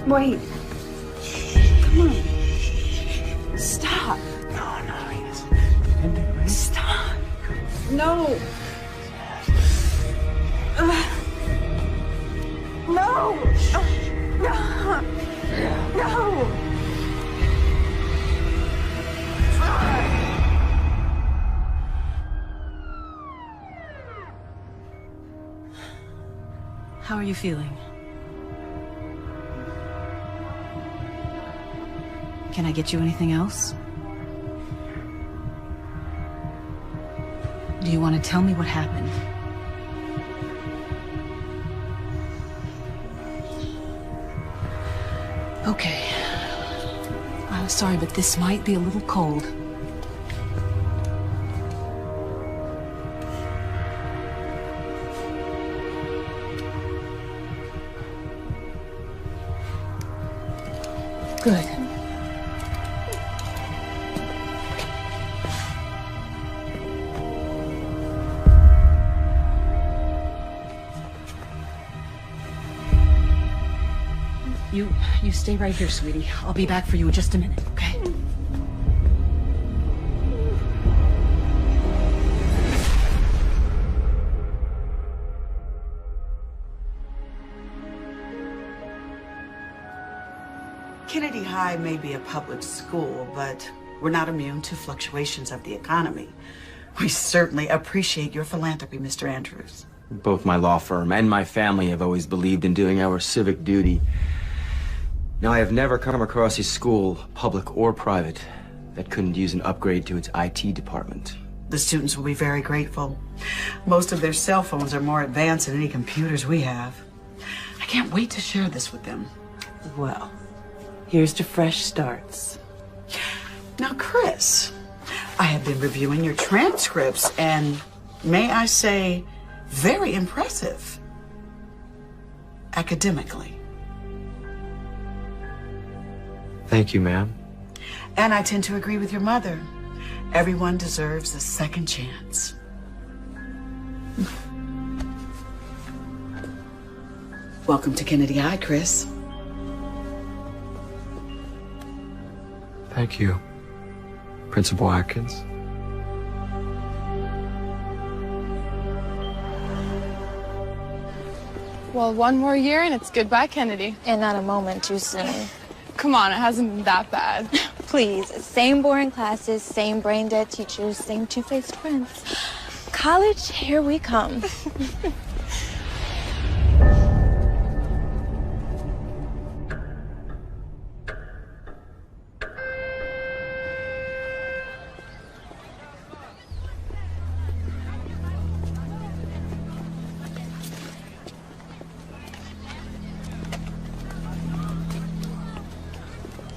Wait. Come on. Stop. No, yes. Stop. No. No. No. No. How are you feeling? Can I get you anything else? Do you want to tell me what happened? Okay. I'm sorry, but this might be a little cold. Good. You stay right here, sweetie. I'll be back for you in just a minute, okay? Kennedy High may be a public school, but we're not immune to fluctuations of the economy. We certainly appreciate your philanthropy, Mr. Andrews. Both my law firm and my family have always believed in doing our civic duty. Now, I have never come across a school, public or private, that couldn't use an upgrade to its IT department. The students will be very grateful. Most of their cell phones are more advanced than any computers we have. I can't wait to share this with them. Well, here's to fresh starts. Now, Chris, I have been reviewing your transcripts, and may I say, very impressive. Academically. Thank you, ma'am. And I tend to agree with your mother. Everyone deserves a second chance. Welcome to Kennedy High, Chris. Thank you, Principal Atkins. Well, one more year and it's goodbye, Kennedy. And not a moment too soon. Come on, it hasn't been that bad. Please, same boring classes, same brain-dead teachers, same two-faced friends. College, here we come.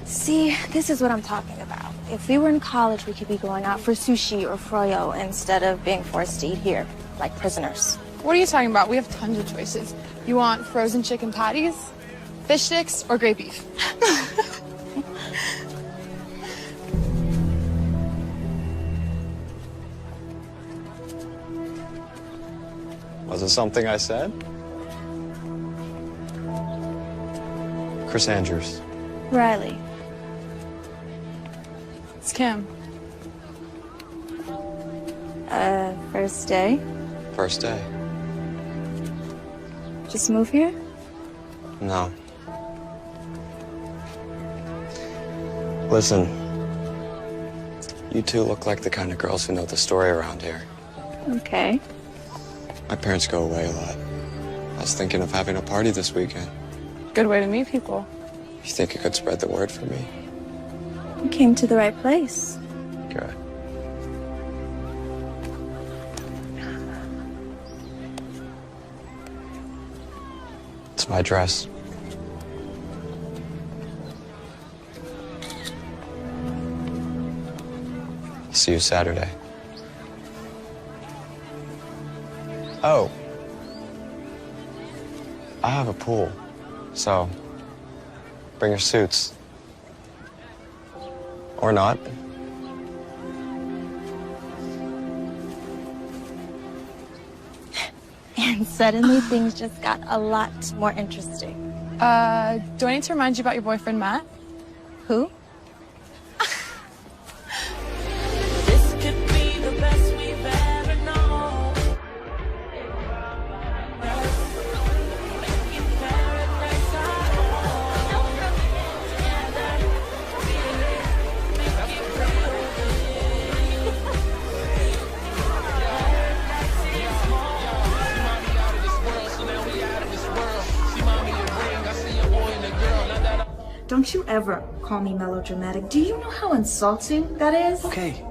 See, this is what I'm talking about. If we were in college, we could be going out for sushi or froyo instead of being forced to eat here, like prisoners. What are you talking about? We have tons of choices. You want frozen chicken patties, fish sticks, or gray beef? Was it something I said? Chris Andrews. Riley. It's Kim. First day? First day. Just move here? No. Listen, you two look like the kind of girls who know the story around here. Okay. My parents go away a lot. I was thinking of having a party this weekend. Good way to meet people. You think you could spread the word for me? You came to the right place. Good. It's my dress. See you Saturday. Oh. I have a pool, so bring your suits. Or not. And suddenly things just got a lot more interesting. Do I need to remind you about your boyfriend, Matt? Who? This could be the best we've ever known. Making paradise our home. Together, feel it, make it real. Paradise is home. Mommy out of this world, so now we out of this world. See mommy a ring, I see a boy and a girl. Now that Don't you ever call me melodramatic. Do you know how insulting that is? Okay,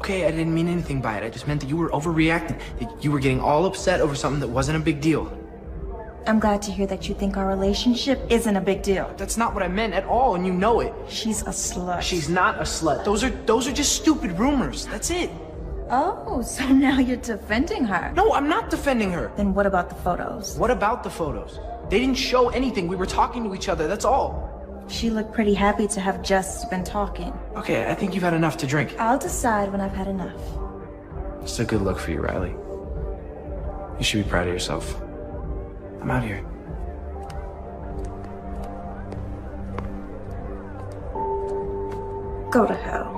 I didn't mean anything by it. I just meant that you were overreacting, that you were getting all upset over something that wasn't a big deal. I'm glad to hear that you think our relationship isn't a big deal. That's not what I meant at all, and you know it. She's a slut. She's not a slut. Those are just stupid rumors. That's it. Oh, so now you're defending her. No, I'm not defending her. Then what about the photos? What about the photos? They didn't show anything. We were talking to each other, that's all. She looked pretty happy to have just been talking. Okay, I think you've had enough to drink. I'll decide when I've had enough. It's a good look for you, Riley. You should be proud of yourself. I'm out here. Go to hell.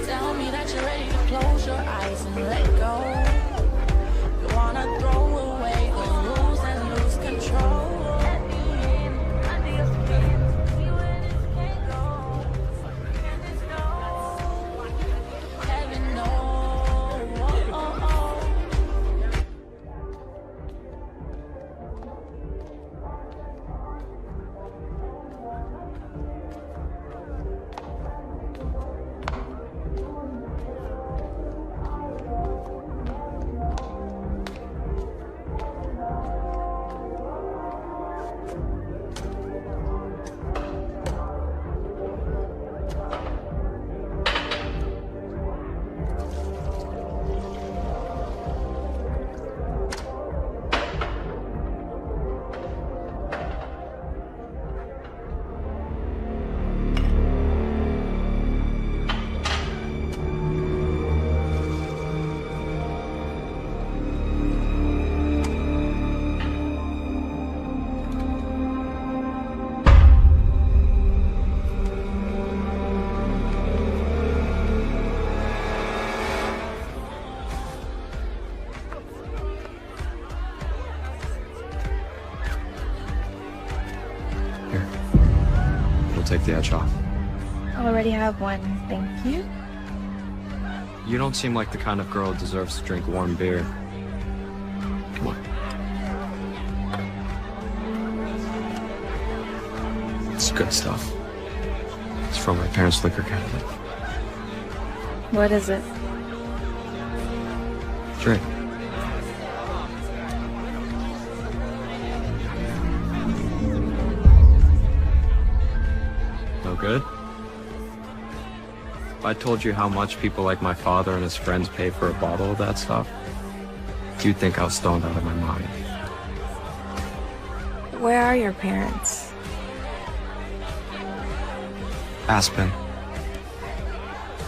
Tell me that you're ready to close your eyes and let go. You wanna throw away the rules and lose control. Let me in under your skin, see where this can go. Forgiveness knows, heaven knows. Take the edge off. I already have one, thank you. You don't seem like the kind of girl who deserves to drink warm beer. Come on. It's good stuff. It's from my parents' liquor cabinet. What is it? Drink. No good? If I told you how much people like my father and his friends pay for a bottle of that stuff, you'd think I was stoned out of my mind. Where are your parents? Aspen.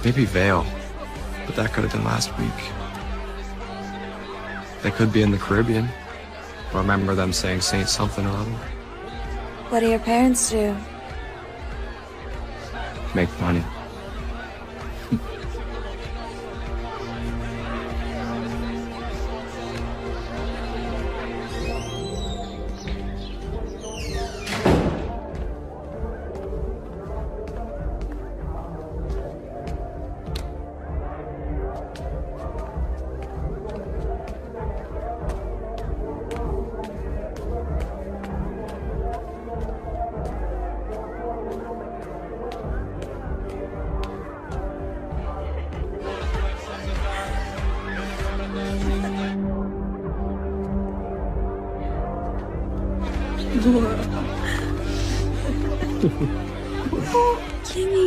Maybe Vale, but that could have been last week. They could be in the Caribbean. I remember them saying Saint something or other. What do your parents do? Make money.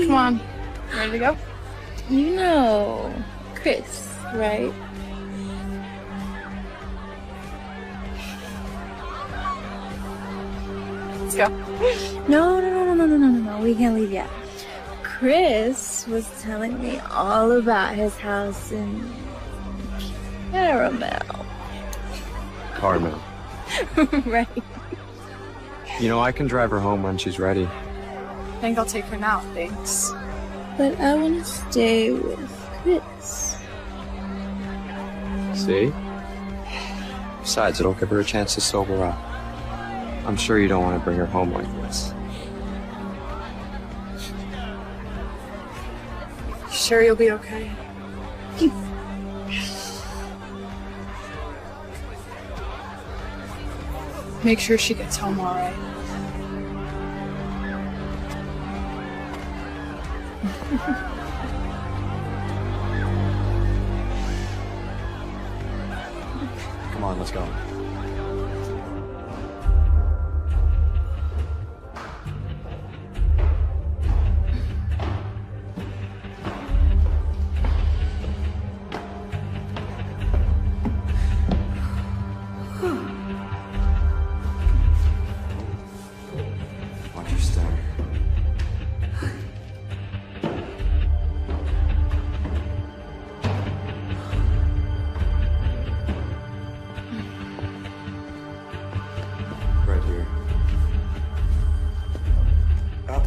Come on, Ready to go? You know Chris, right? Let's go. No. We can't leave yet. Chris was telling me all about his house in Caramel. Carmel. Right. You know, I can drive her home when she's ready. I think I'll take her now, thanks. But I want to stay with Chris. See? Besides, it'll give her a chance to sober up. I'm sure you don't want to bring her home like this. You sure you'll be okay? Make sure she gets home all right. Come on, let's go. Watch your step. Right here. Up.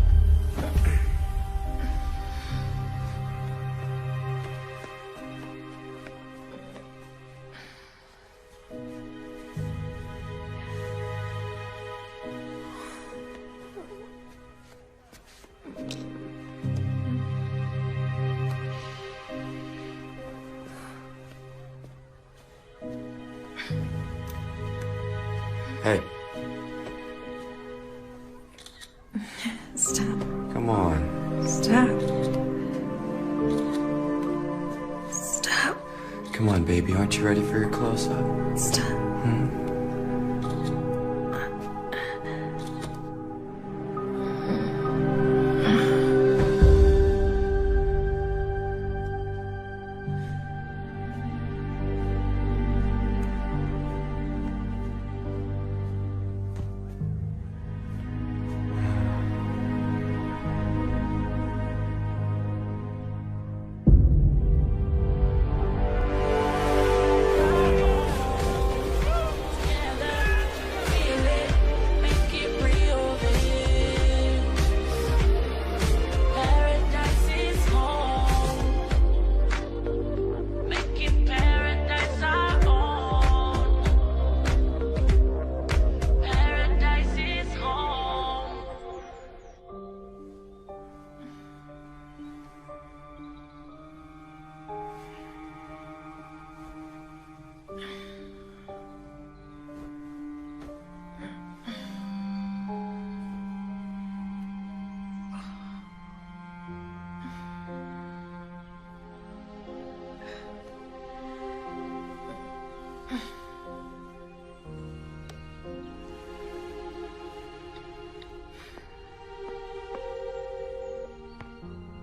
Hey, Stop. come on. Stop. Stop. Come on, baby. Aren't you ready for your close-up? Stop.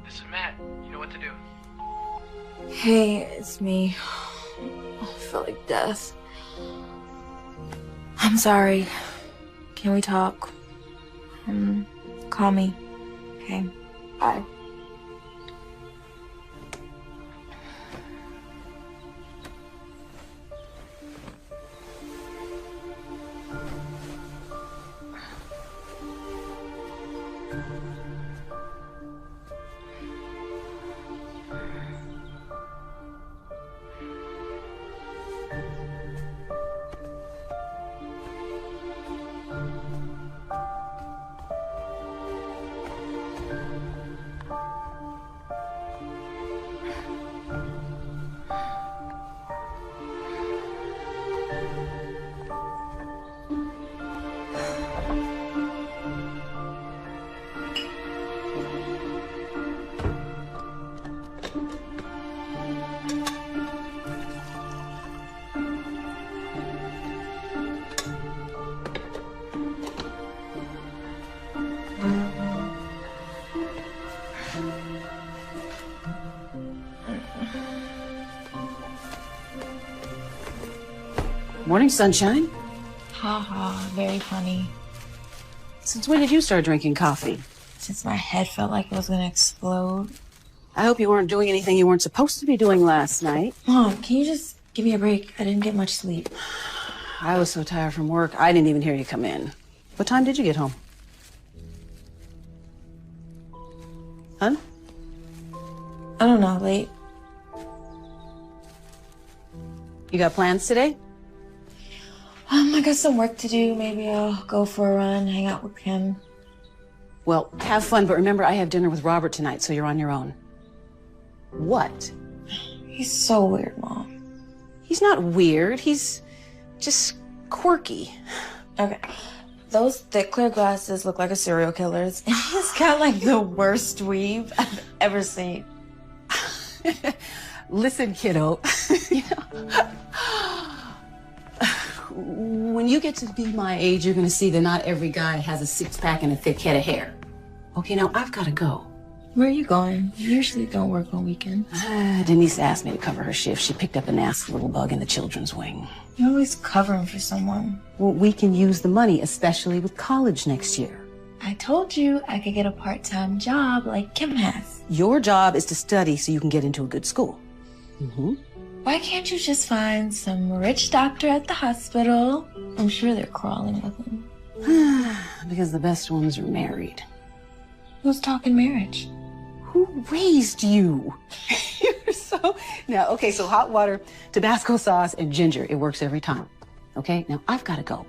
This is Matt. You know what to do. Hey, it's me. I feel like death. I'm sorry. Can we talk? Call me. Okay. Bye. Morning, sunshine. Ha ha, very funny. Since when did you start drinking coffee? Since my head felt like it was gonna explode. I hope you weren't doing anything you weren't supposed to be doing last night. Mom, can you just give me a break? I didn't get much sleep. I was so tired from work, I didn't even hear you come in. What time did you get home? Huh? I don't know, late. You got plans today? I got some work to do. Maybe I'll go for a run, hang out with him. Well, have fun, but remember I have dinner with Robert tonight, so you're on your own. What? He's so weird, Mom. He's not weird. He's just quirky. Okay. Those thick clear glasses look like a serial killer's. And he's got like the worst weave I've ever seen. Listen, kiddo. When you get to be my age, you're going to see that not every guy has a six-pack and a thick head of hair. Okay, now I've got to go. Where are you going? You usually don't work on weekends. Denise asked me to cover her shift. She picked up a nasty little bug in the children's wing. You're always covering for someone. Well, we can use the money, especially with college next year. I told you I could get a part-time job like Kim has. Your job is to study so you can get into a good school. Mm-hmm. Why can't you just find some rich doctor at the hospital? I'm sure they're crawling with him. Because the best ones are married. Who's talking marriage? Who raised you? You're so... Now, okay, so hot water, Tabasco sauce, and ginger. It works every time. Okay? Now, I've got to go.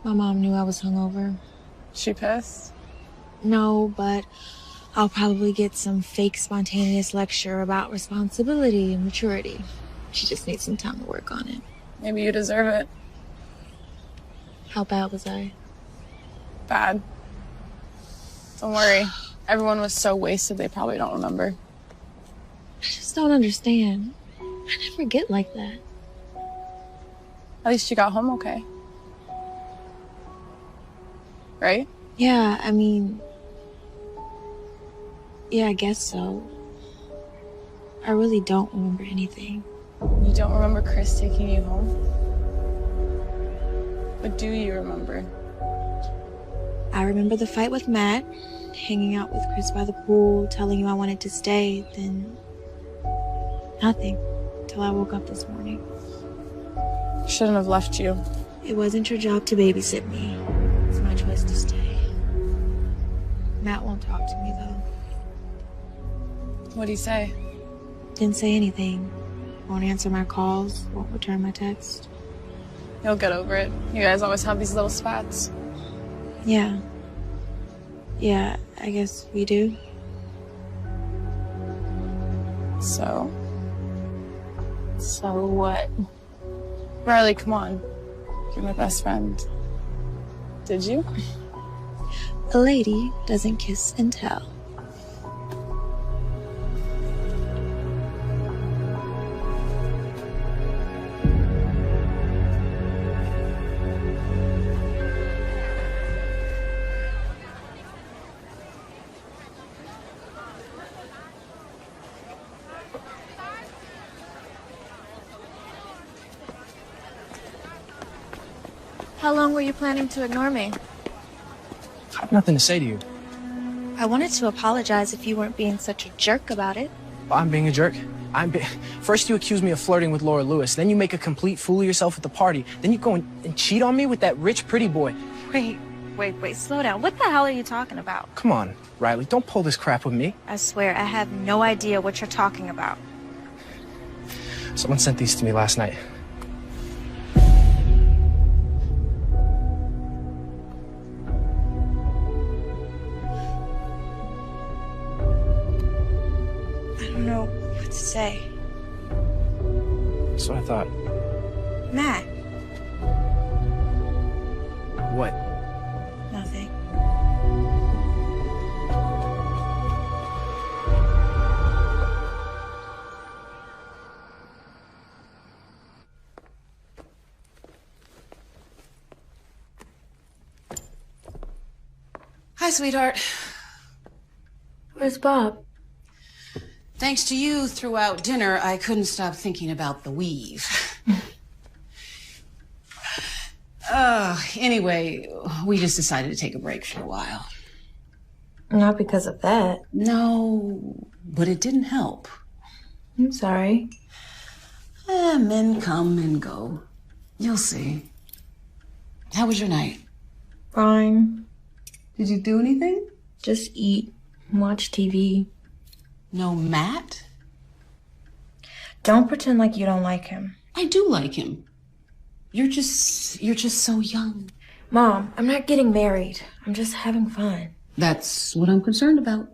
My mom knew I was hungover. She pissed? No, but I'll probably get some fake spontaneous lecture about responsibility and maturity. She just needs some time to work on it. Maybe you deserve it. How bad was I? Bad. Don't worry. Everyone was so wasted they probably don't remember. I just don't understand. I never get like that. At least you got home okay. Right? Yeah, I mean... Yeah, I guess so. I really don't remember anything. You don't remember Chris taking you home? What do you remember? I remember the fight with Matt, hanging out with Chris by the pool, telling him I wanted to stay, then... nothing. Till I woke up this morning. Shouldn't have left you. It wasn't your job to babysit me. It's my choice to stay. Matt won't talk to me, though. What'd he say? Didn't say anything. Won't answer my calls, won't return my text. You'll get over it. You guys always have these little spats. Yeah. Yeah, I guess we do. So what? Riley, come on. You're my best friend. Did you? A lady doesn't kiss and tell. How long were you planning to ignore me? I have nothing to say to you. I wanted to apologize if you weren't being such a jerk about it. I'm being a jerk. First you accuse me of flirting with Laura Lewis, then you make a complete fool of yourself at the party, then you go and cheat on me with that rich, pretty boy. Wait, slow down. What the hell are you talking about? Come on, Riley, don't pull this crap with me. I swear, I have no idea what you're talking about. Someone sent these to me last night. I don't know what to say. That's what I thought. Matt. What? Nothing. Hi, sweetheart. Where's Bob? Thanks to you throughout dinner, I couldn't stop thinking about the weave. Anyway, we just decided to take a break for a while. Not because of that. No, but it didn't help. I'm sorry. Men come and go. You'll see. How was your night? Fine. Did you do anything? Just eat and watch TV. No Matt? Don't pretend like you don't like him. I do like him. You're just so young. Mom, I'm not getting married. I'm just having fun. That's what I'm concerned about.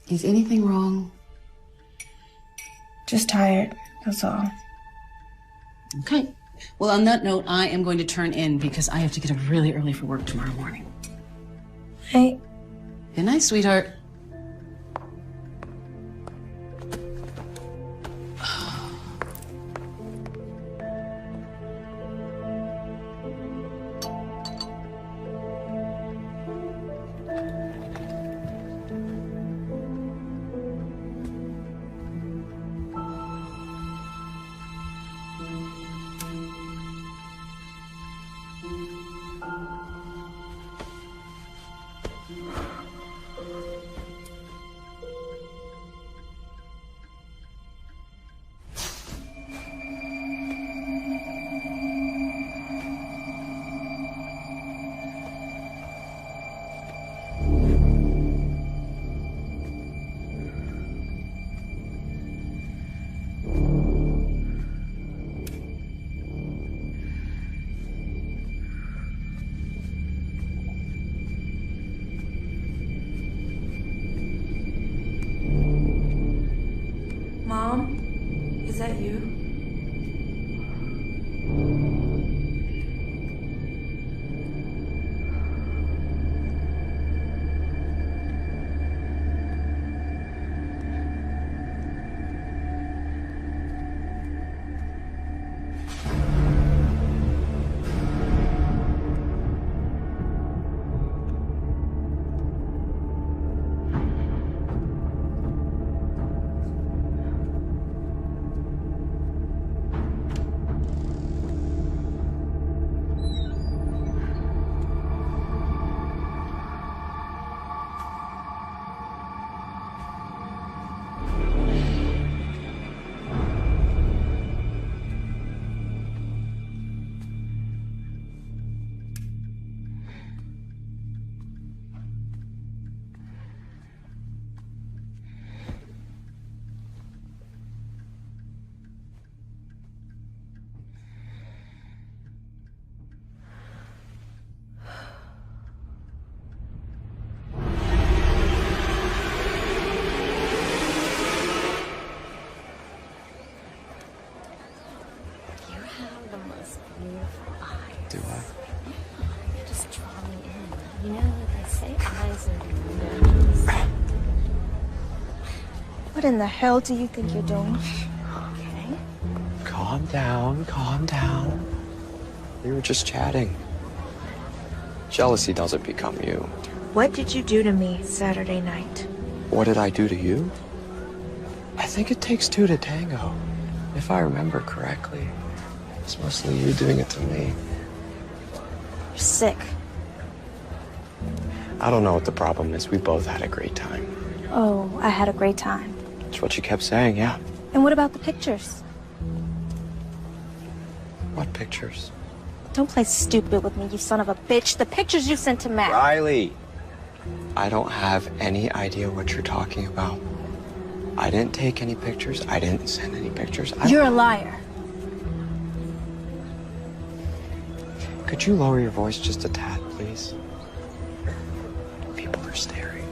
Is anything wrong? Just tired, that's all. Okay. Well, on that note, I am going to turn in because I have to get up really early for work tomorrow morning. Hey. Good night, sweetheart. Mom, is that you? Do I? You just draw me in. You know, they say eyes are windows. What in the hell do you think you're doing? Okay. Calm down, calm down. We were just chatting. Jealousy doesn't become you. What did you do to me Saturday night? What did I do to you? I think it takes two to tango, if I remember correctly. It's mostly you doing it to me. You're sick. I don't know what the problem is. We both had a great time. Oh, I had a great time. That's what you kept saying, yeah. And what about the pictures? What pictures? Don't play stupid with me, you son of a bitch. The pictures you sent to Matt. Riley, I don't have any idea what you're talking about. I didn't take any pictures. I didn't send any pictures. You're a liar. Could you lower your voice just a tad, please? People are staring.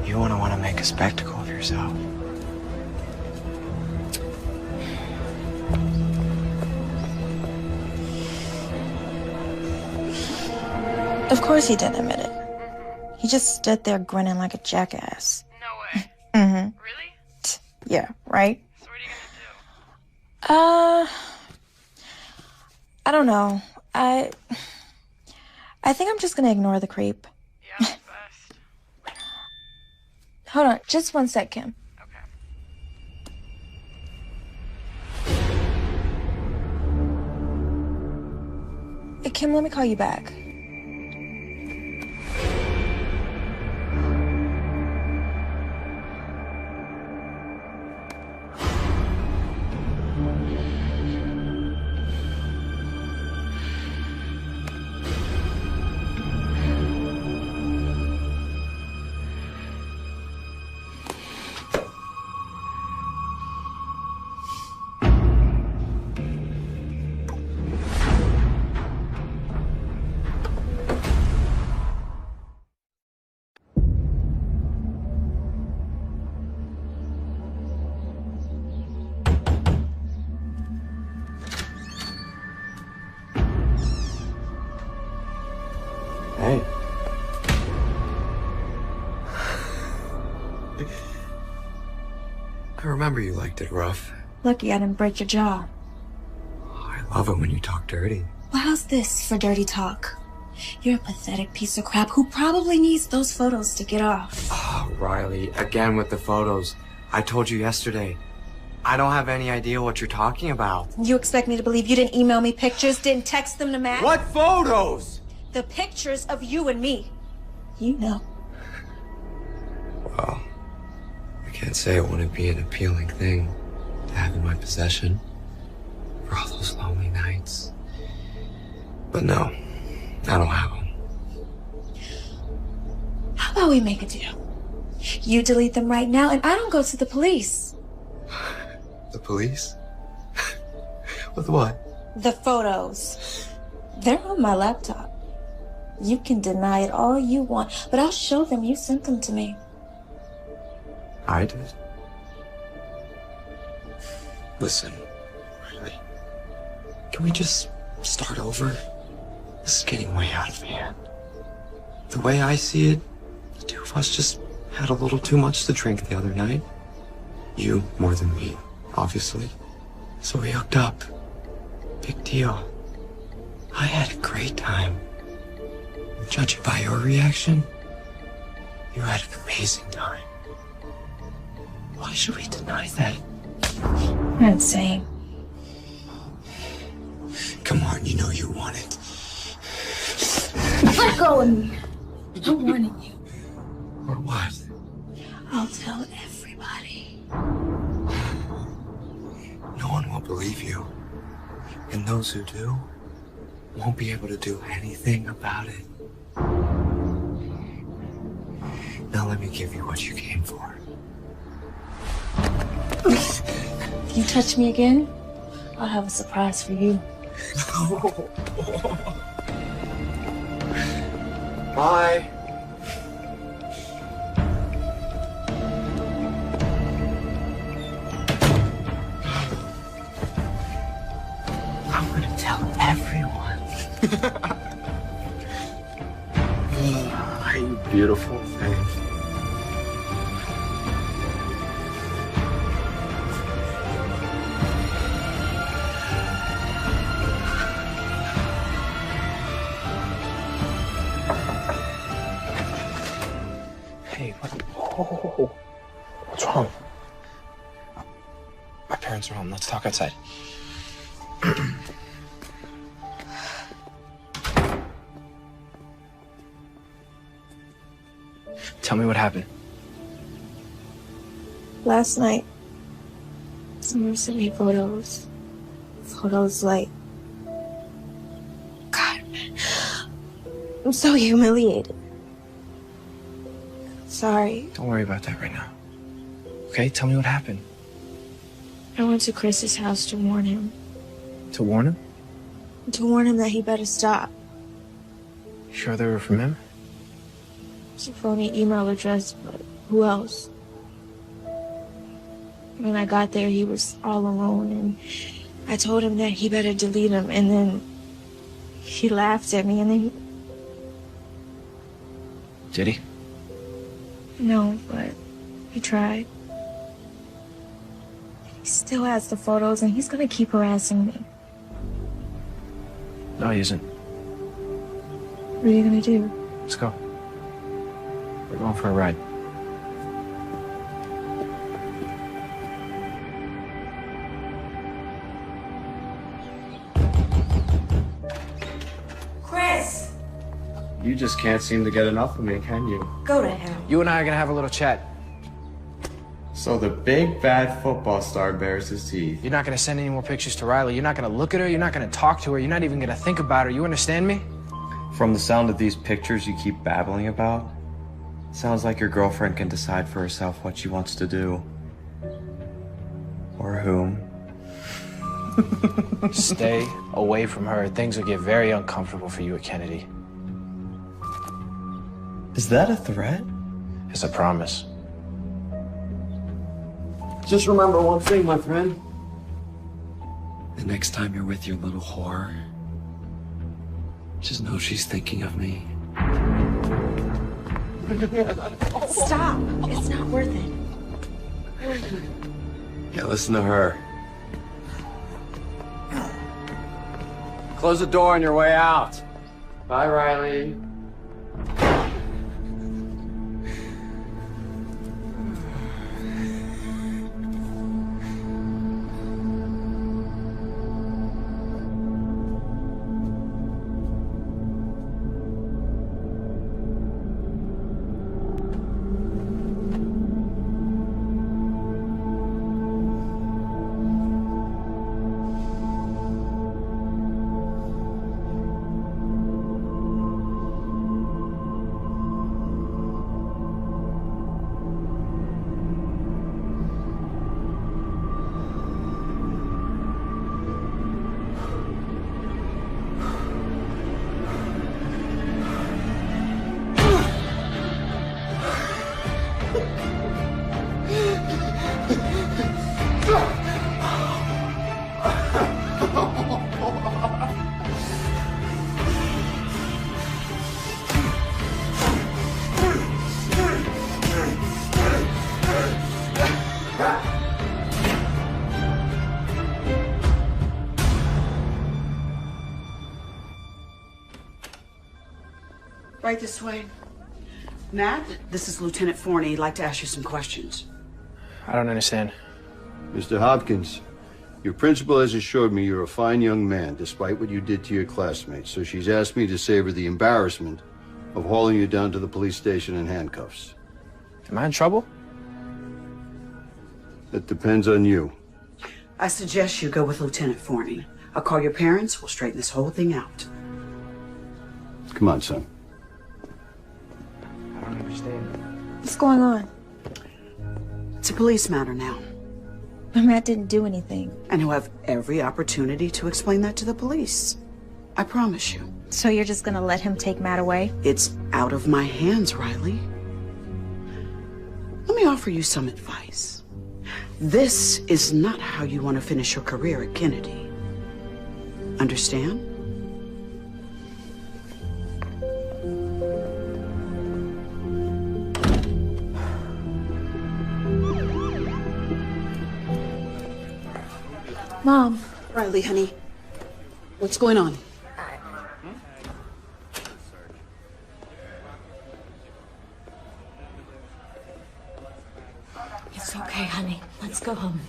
You want to make a spectacle of yourself. Of course he didn't admit it. He just stood there grinning like a jackass. No way. Mm-hmm. Really? Yeah, right? So what are you gonna I don't know. I think I'm just gonna ignore the creep. do? Yeah, that's best. Hold on, just one sec, Kim. Hey, Kim, let me call you back. Hey. I remember you liked it rough. Lucky I didn't break your jaw. I love it when you talk dirty. Well, how's this for dirty talk? You're a pathetic piece of crap who probably needs those photos to get off. Oh, Riley, again with the photos. I told you yesterday. I don't have any idea what you're talking about. You expect me to believe you didn't email me pictures, didn't text them to Matt? What photos? The pictures of you and me. You know. Well, I can't say it wouldn't be an appealing thing to have in my possession for all those lonely nights. But no, I don't have them. How about we make a deal? You delete them right now and I don't go to the police. The police? With what? The photos. They're on my laptop. You can deny it all you want, but I'll show them you sent them to me. I did? Listen, Riley, can we just start over? This is getting way out of hand. The way I see it, the two of us just had a little too much to drink the other night. You more than me, obviously. So we hooked up. Big deal. I had a great time. Judging by your reaction, you had an amazing time. Why should we deny that? You're insane. Come on, you know you want it. Let go of me. I'm warning you. Or what? I'll tell everybody. No one will believe you. And those who do won't be able to do anything about it. Now let me give you what you came for. If you touch me again, I'll have a surprise for you. Bye. I'm gonna tell everyone. You beautiful thing. Hey, what's wrong? My parents are home. Let's talk outside. Tell me what happened. Last night, someone sent me photos. Photos like... God, I'm so humiliated. Sorry. Don't worry about that right now. Okay, tell me what happened. I went to Chris's house to warn him. To warn him? To warn him that he better stop. Sure they were from him? It's a phony email address, but who else? When I got there, he was all alone, and I told him that he better delete him, and then he laughed at me, and then Did he? No, but he tried. He still has the photos, and he's gonna keep harassing me. No, he isn't. What are you gonna do? Let's go. We're going for a ride. Chris! You just can't seem to get enough of me, can you? Go to hell. You and I are gonna have a little chat. So the big bad football star bares his teeth. You're not gonna send any more pictures to Riley. You're not gonna look at her. You're not gonna talk to her. You're not even gonna think about her. You understand me? From the sound of these pictures you keep babbling about, sounds like your girlfriend can decide for herself what she wants to do. Or whom. Stay away from her. Things will get very uncomfortable for you at Kennedy. Is that a threat? It's a promise. Just remember one thing, my friend. The next time you're with your little whore, just know she's thinking of me. Stop. It's not worth it. Yeah, listen to her. Close the door on your way out. Bye, Riley. Right this way. Matt, this is Lieutenant Forney. He'd like to ask you some questions. I don't understand. Mr. Hopkins, your principal has assured me you're a fine young man, despite what you did to your classmates. So she's asked me to save her the embarrassment of hauling you down to the police station in handcuffs. Am I in trouble? That depends on you. I suggest you go with Lieutenant Forney. I'll call your parents. We'll straighten this whole thing out. Come on, son. I don't understand. What's going on? It's a police matter now. But Matt didn't do anything. And he'll have every opportunity to explain that to the police. I promise you. So you're just gonna let him take Matt away? It's out of my hands, Riley. Let me offer you some advice. This is not how you want to finish your career at Kennedy. Understand? Mom. Riley, honey. What's going on? It's okay, honey. Let's go home.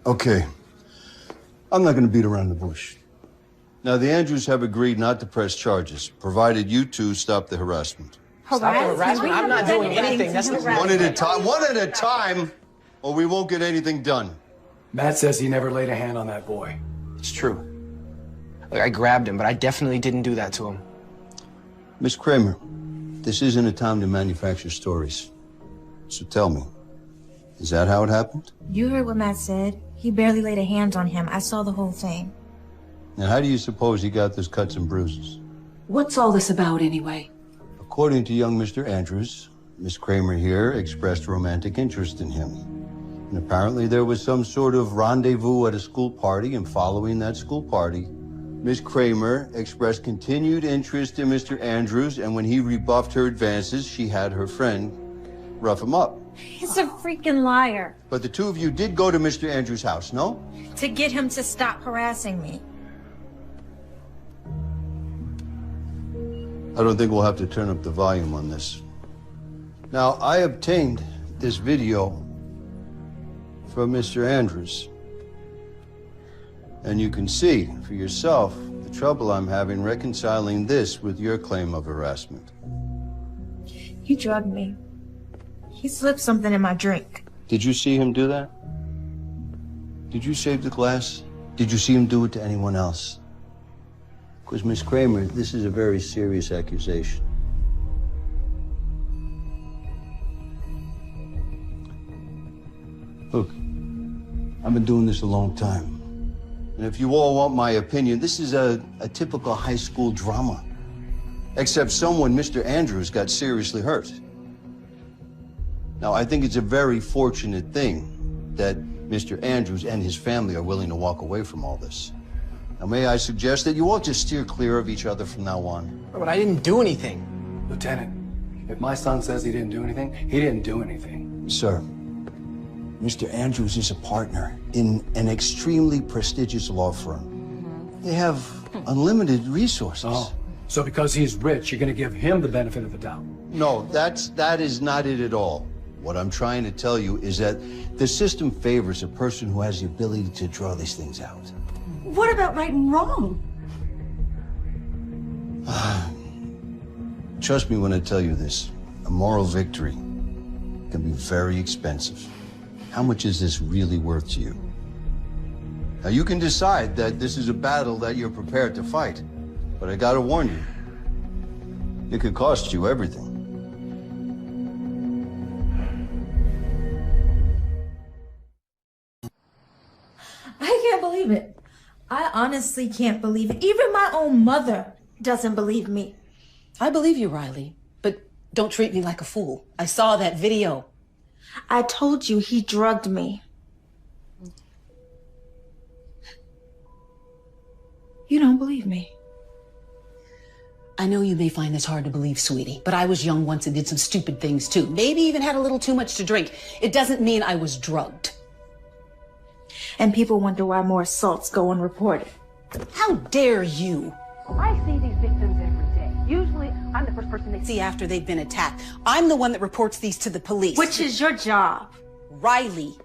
Okay. I'm not going to beat around the bush. Now, the Andrews have agreed not to press charges, provided you two stop the harassment. Stop the harassment? I'm not doing anything. That's the One at a time. One at a time, or we won't get anything done. Matt says he never laid a hand on that boy. It's true. Like, I grabbed him, but I definitely didn't do that to him. Miss Kramer, this isn't a time to manufacture stories. So tell me, is that how it happened? You heard what Matt said. He barely laid a hand on him. I saw the whole thing. Now, how do you suppose he got those cuts and bruises? What's all this about anyway? According to young Mr. Andrews, Miss Kramer here expressed romantic interest in him. And apparently there was some sort of rendezvous at a school party, and following that school party, Miss Kramer expressed continued interest in Mr. Andrews, and when he rebuffed her advances, she had her friend rough him up. He's a freaking liar. But the two of you did go to Mr. Andrews' house, no? To get him to stop harassing me. I don't think we'll have to turn up the volume on this. Now, I obtained this video from Mr. Andrews. And you can see for yourself the trouble I'm having reconciling this with your claim of harassment. He drugged me. He slipped something in my drink. Did you see him do that? Did you save the glass? Did you see him do it to anyone else? Because, Miss Kramer, this is a very serious accusation. Look, I've been doing this a long time. And if you all want my opinion, this is a typical high school drama. Except someone, Mr. Andrews, got seriously hurt. Now, I think it's a very fortunate thing that Mr. Andrews and his family are willing to walk away from all this. Now, may I suggest that you all just steer clear of each other from now on? But I didn't do anything. Lieutenant, if my son says he didn't do anything, he didn't do anything. Sir, Mr. Andrews is a partner in an extremely prestigious law firm. They have unlimited resources. Oh, so because he's rich, you're going to give him the benefit of the doubt? No, that is not it at all. What I'm trying to tell you is that the system favors a person who has the ability to draw these things out. What about right and wrong? Trust me when I tell you this. A moral victory can be very expensive. How much is this really worth to you? Now, you can decide that this is a battle that you're prepared to fight, but I gotta warn you, it could cost you everything. I can't believe it. I honestly can't believe it. Even my own mother doesn't believe me. I believe you, Riley, but don't treat me like a fool. I saw that video. I told you he drugged me. You don't believe me. I know you may find this hard to believe, sweetie, but I was young once and did some stupid things too. Maybe even had a little too much to drink. It doesn't mean I was drugged. And people wonder why more assaults go unreported. How dare you? I see these victims every day. Usually, I'm the first person they See after they've been attacked. I'm the one that reports these to the police. Which is your job. Riley,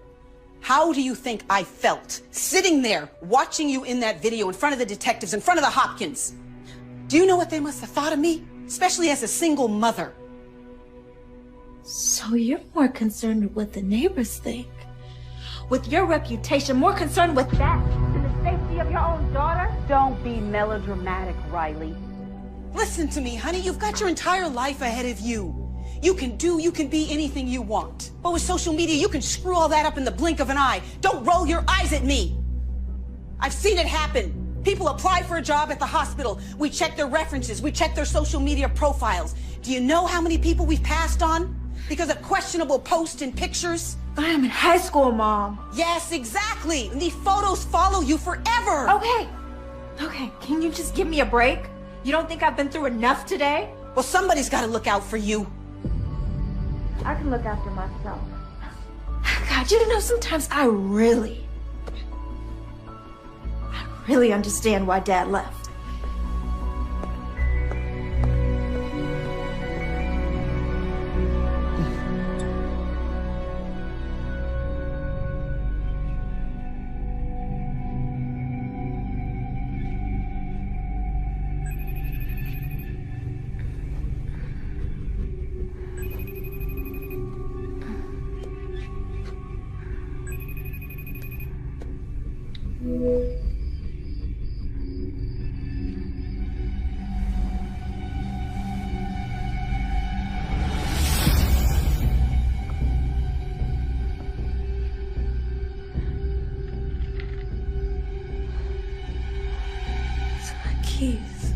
how do you think I felt sitting there watching you in that video in front of the detectives, in front of the Hopkins? Do you know what they must have thought of me? Especially as a single mother. So you're more concerned with what the neighbors think. With your reputation, more concerned with that than the safety of your own daughter? Don't be melodramatic, Riley. Listen to me, honey. You've got your entire life ahead of you. You can be anything you want. But with social media, you can screw all that up in the blink of an eye. Don't roll your eyes at me. I've seen it happen. People apply for a job at the hospital. We check their references. We check their social media profiles. Do you know how many people we've passed on because of questionable posts and pictures? But I'm in high school, Mom. Yes, exactly. And these photos follow you forever. Okay, can you just give me a break? You don't think I've been through enough today? Well, somebody's got to look out for you. I can look after myself. God, you know, sometimes I really understand why Dad left. Keith.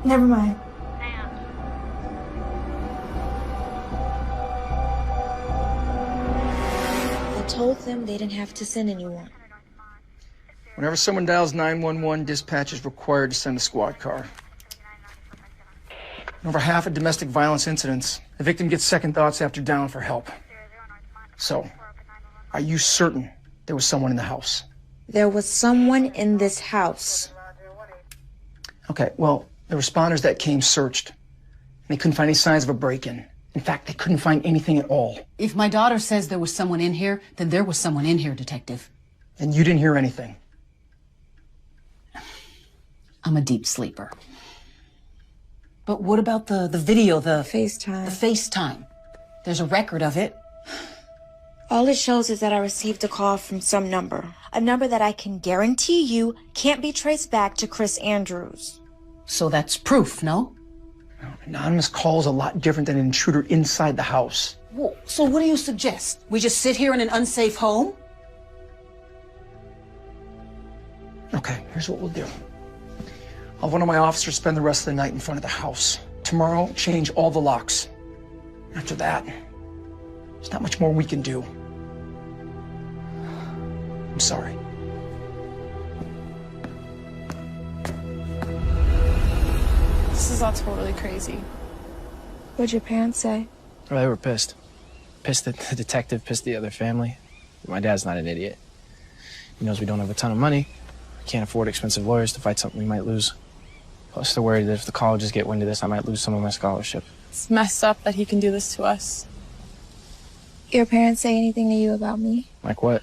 Never mind. I told them they didn't have to send anyone. Whenever someone dials 911, dispatch is required to send a squad car. In over half of domestic violence incidents, the victim gets second thoughts after dialing for help. So, are you certain there was someone in the house? There was someone in this house. Okay, well, the responders that came searched. They couldn't find any signs of a break-in. In fact, they couldn't find anything at all. If my daughter says there was someone in here, then there was someone in here, Detective. And you didn't hear anything? I'm a deep sleeper. But what about the video, the FaceTime? The FaceTime. There's a record of it. All it shows is that I received a call from some number. A number that I can guarantee you can't be traced back to Chris Andrews. So that's proof, no? Anonymous call is a lot different than an intruder inside the house. Well, so what do you suggest? We just sit here in an unsafe home? Okay, here's what we'll do. I'll have one of my officers spend the rest of the night in front of the house. Tomorrow, change all the locks. After that, there's not much more we can do. I'm sorry. This is all totally crazy. What'd your parents say? Well, they were pissed. Pissed at the detective, pissed at the other family. My dad's not an idiot. He knows we don't have a ton of money. We can't afford expensive lawyers to fight something we might lose. Plus, they're worried that if the colleges get wind of this, I might lose some of my scholarship. It's messed up that he can do this to us. Your parents say anything to you about me? Like what?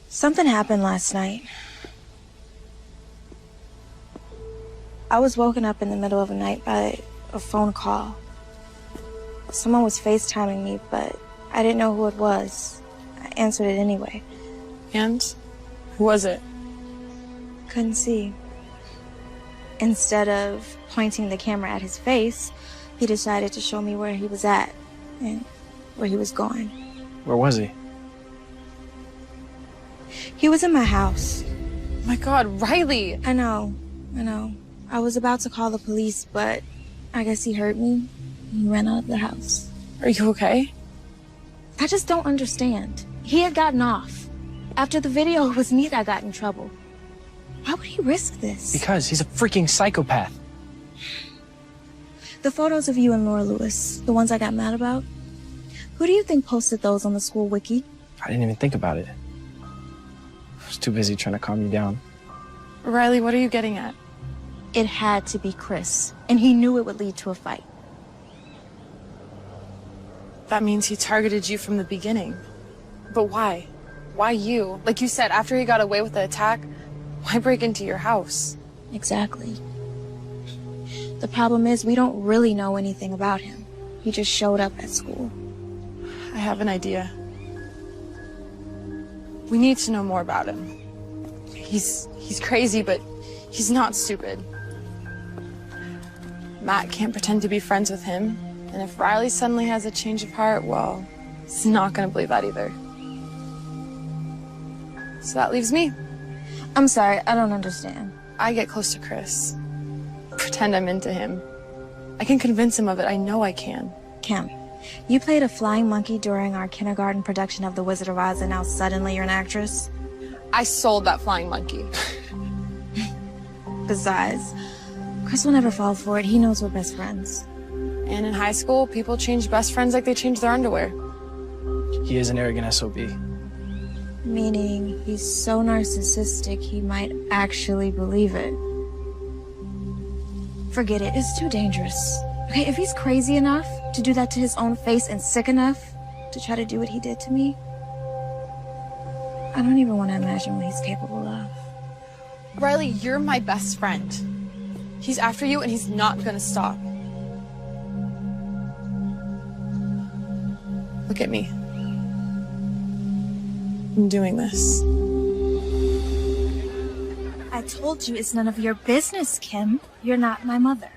Something happened last night. I was woken up in the middle of the night by a phone call. Someone was FaceTiming me, but I didn't know who it was. I answered it anyway. And? Who was it? Couldn't see. Instead of pointing the camera at his face, he decided to show me where he was at and where he was going. Where was he? He was in my house. Oh my God, Riley! I know. I was about to call the police, but I guess he heard me. He ran out of the house. Are you okay? I just don't understand. He had gotten off. After the video, it was me that got in trouble. Why would he risk this? Because he's a freaking psychopath. The photos of you and Laura Lewis, the ones I got mad about, who do you think posted those on the school wiki? I didn't even think about it. I was too busy trying to calm you down. Riley, what are you getting at? It had to be Chris, and he knew it would lead to a fight. That means he targeted you from the beginning. But why? Why you? Like you said, after he got away with the attack, why break into your house? Exactly. The problem is we don't really know anything about him. He just showed up at school. I have an idea. We need to know more about him. He's crazy, but he's not stupid. Matt can't pretend to be friends with him, and if Riley suddenly has a change of heart, well, he's not gonna believe that either. So that leaves me. I'm sorry, I don't understand. I get close to Chris. Pretend I'm into him. I can convince him of it, I know I can. Kim, you played a flying monkey during our kindergarten production of The Wizard of Oz, and now suddenly you're an actress? I sold that flying monkey. Besides, Chris will never fall for it. He knows we're best friends. And in high school, people change best friends like they change their underwear. He is an arrogant SOB. Meaning he's so narcissistic he might actually believe it. Forget it, it's too dangerous. Okay, if he's crazy enough to do that to his own face and sick enough to try to do what he did to me, I don't even want to imagine what he's capable of. Riley, you're my best friend. He's after you and he's not gonna stop. Look at me. I'm doing this. I told you it's none of your business, Kim. You're not my mother.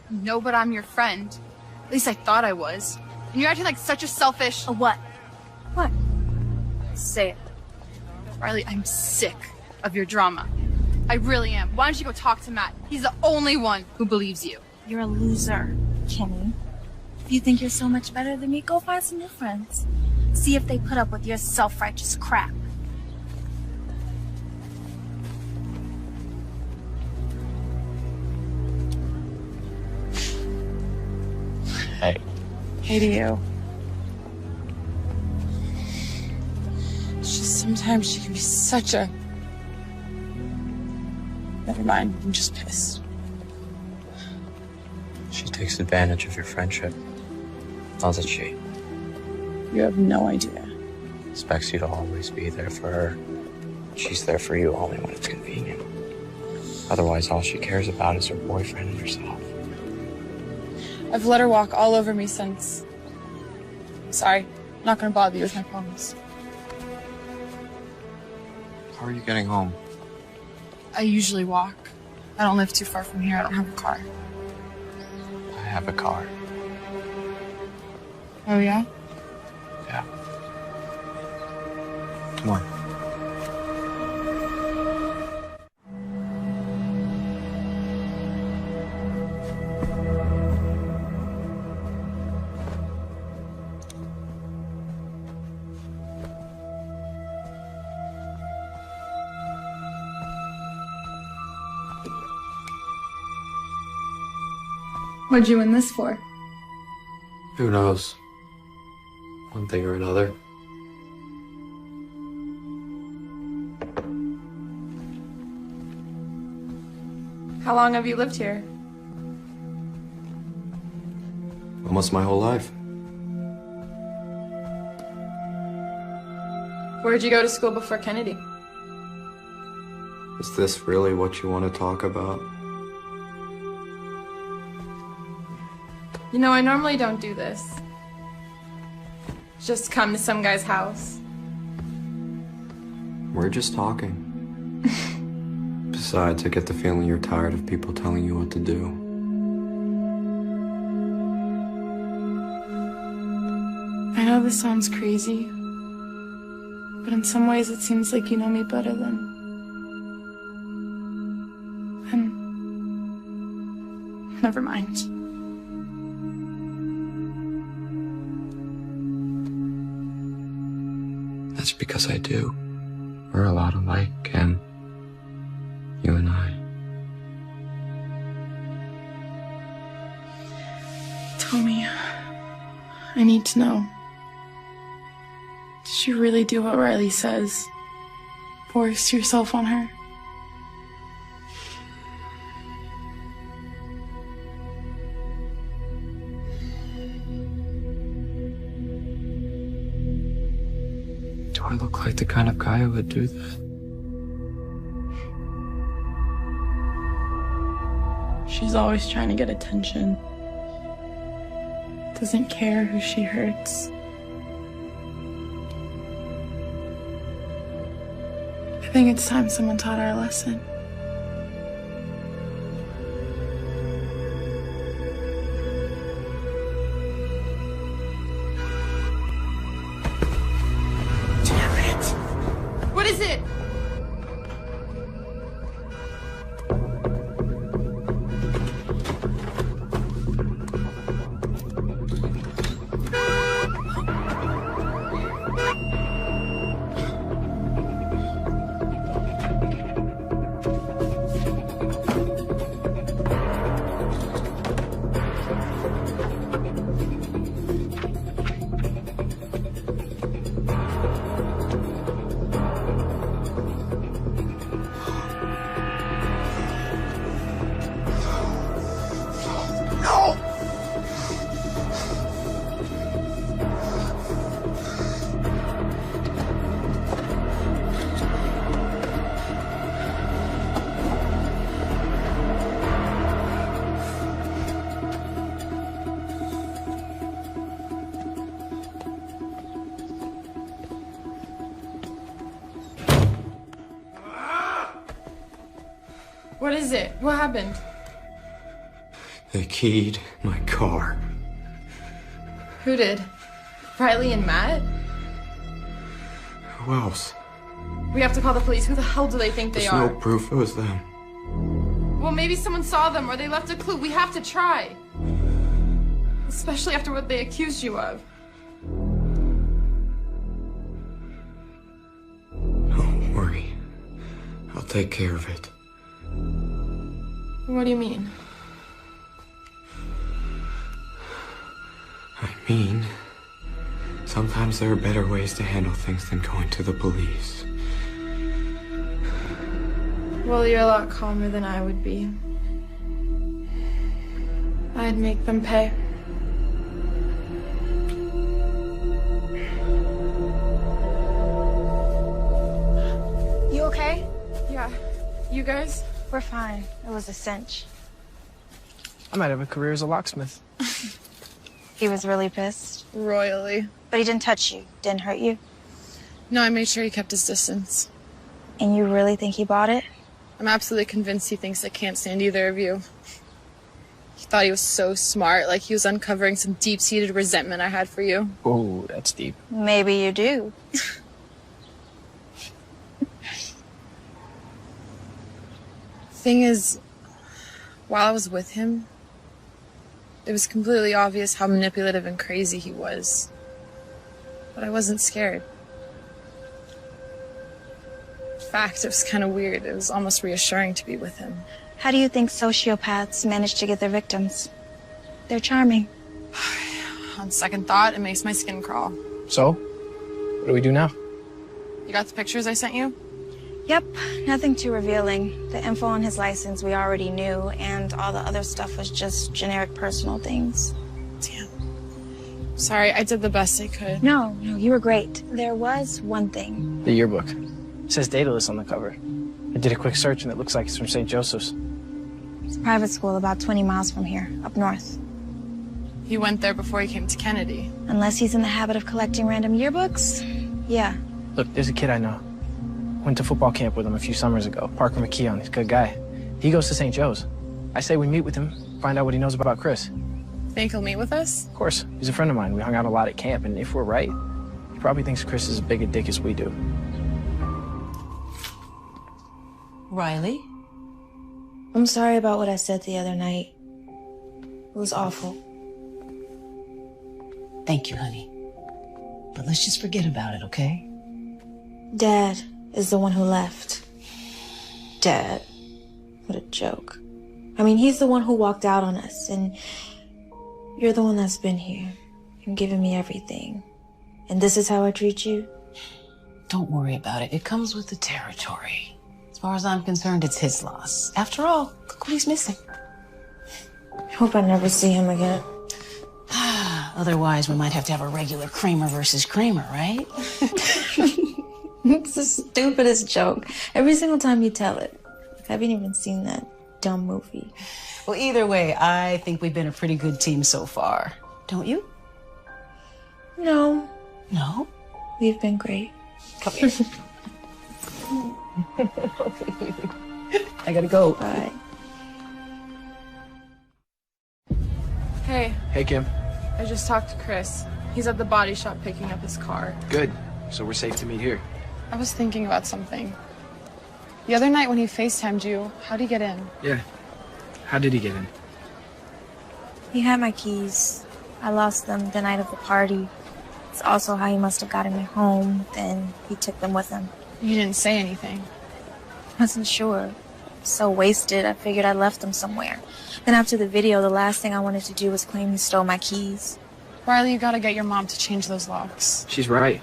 No, but I'm your friend. At least I thought I was. And you're acting like such a selfish... A what? What? Say it. Riley, I'm sick of your drama. I really am. Why don't you go talk to Matt? He's the only one who believes you. You're a loser, Kimmy. If you think you're so much better than me, go find some new friends. See if they put up with your self-righteous crap. Hey. Hey to you. It's just sometimes she can be such a... Never mind, I'm just pissed. She takes advantage of your friendship, doesn't she? You have no idea. Expects you to always be there for her. She's there for you only when it's convenient. Otherwise, all she cares about is her boyfriend and herself. I've let her walk all over me since... Sorry, I'm not gonna bother you with my problems. How are you getting home? I usually walk. I don't live too far from here. I don't have a car. I have a car. Oh, yeah? Yeah. Come on. What'd you win this for? Who knows? One thing or another. How long have you lived here? Almost my whole life. Where'd you go to school before Kennedy? Is this really what you want to talk about? You know, I normally don't do this. Just come to some guy's house. We're just talking. Besides, I get the feeling you're tired of people telling you what to do. I know this sounds crazy, but in some ways it seems like you know me better than... Never mind. That's because I do. We're a lot alike, Ken. You and I. Tell me. I need to know. Did you really do what Riley says? Force yourself on her? Do I look like the kind of guy who would do that? She's always trying to get attention. Doesn't care who she hurts. I think it's time someone taught our lesson. Damn it! What is it? What is it? What happened? They keyed my car. Who did? Riley and Matt? Who else? We have to call the police. Who the hell do they think they There's are? no proof it was them. Well, maybe someone saw them or they left a clue. We have to try. Especially after what they accused you of. Don't worry. I'll take care of it. What do you mean? I mean, sometimes there are better ways to handle things than going to the police. Well, you're a lot calmer than I would be. I'd make them pay. You okay? Yeah. You guys? We're fine. It was a cinch. I might have a career as a locksmith. He was really pissed. Royally. But he didn't touch you. Didn't hurt you. No, I made sure he kept his distance. And you really think he bought it? I'm absolutely convinced he thinks I can't stand either of you. He thought he was so smart, like he was uncovering some deep-seated resentment I had for you. Oh, that's deep. Maybe you do. Thing is, while I was with him, it was completely obvious how manipulative and crazy he was. But I wasn't scared. In fact, it was kind of weird. It was almost reassuring to be with him. How do you think sociopaths manage to get their victims? They're charming. On second thought, it makes my skin crawl. So, what do we do now? You got the pictures I sent you? Yep, nothing too revealing. The info on his license we already knew, and all the other stuff was just generic personal things. Damn. Sorry, I did the best I could. No, you were great. There was one thing. The yearbook. It says Daedalus on the cover. I did a quick search and it looks like it's from St. Joseph's. It's a private school about 20 miles from here, up north. He went there before he came to Kennedy. Unless he's in the habit of collecting random yearbooks, yeah. Look, there's a kid I know. Went to football camp with him a few summers ago. Parker McKeon, he's a good guy. He goes to St. Joe's. I say we meet with him, find out what he knows about Chris. Think he'll meet with us? Of course. He's a friend of mine. We hung out a lot at camp, and if we're right, he probably thinks Chris is as big a dick as we do. Riley? I'm sorry about what I said the other night. It was awful. Thank you, honey. But let's just forget about it, okay? Dad is the one who left. Dad. What a joke. I mean, he's the one who walked out on us, and you're the one that's been here and given me everything. And this is how I treat you? Don't worry about it. It comes with the territory. As far as I'm concerned, it's his loss. After all, look what he's missing. I hope I never see him again. Otherwise, we might have to have a regular Kramer versus Kramer, right? It's the stupidest joke. Every single time you tell it. I haven't even seen that dumb movie. Well, either way, I think we've been a pretty good team so far. Don't you? No. No? We've been great. Come here. I gotta go. Bye. Hey, Hey, Kim. I just talked to Chris. He's at the body shop picking up his car. Good. So we're safe to meet here. I was thinking about something. The other night when he FaceTimed you, how'd he get in? Yeah. How did he get in? He had my keys. I lost them the night of the party. It's also how he must have gotten me home, then he took them with him. You didn't say anything. Wasn't sure. So wasted, I figured I left them somewhere. Then after the video, the last thing I wanted to do was claim he stole my keys. Riley, you gotta get your mom to change those locks. She's right.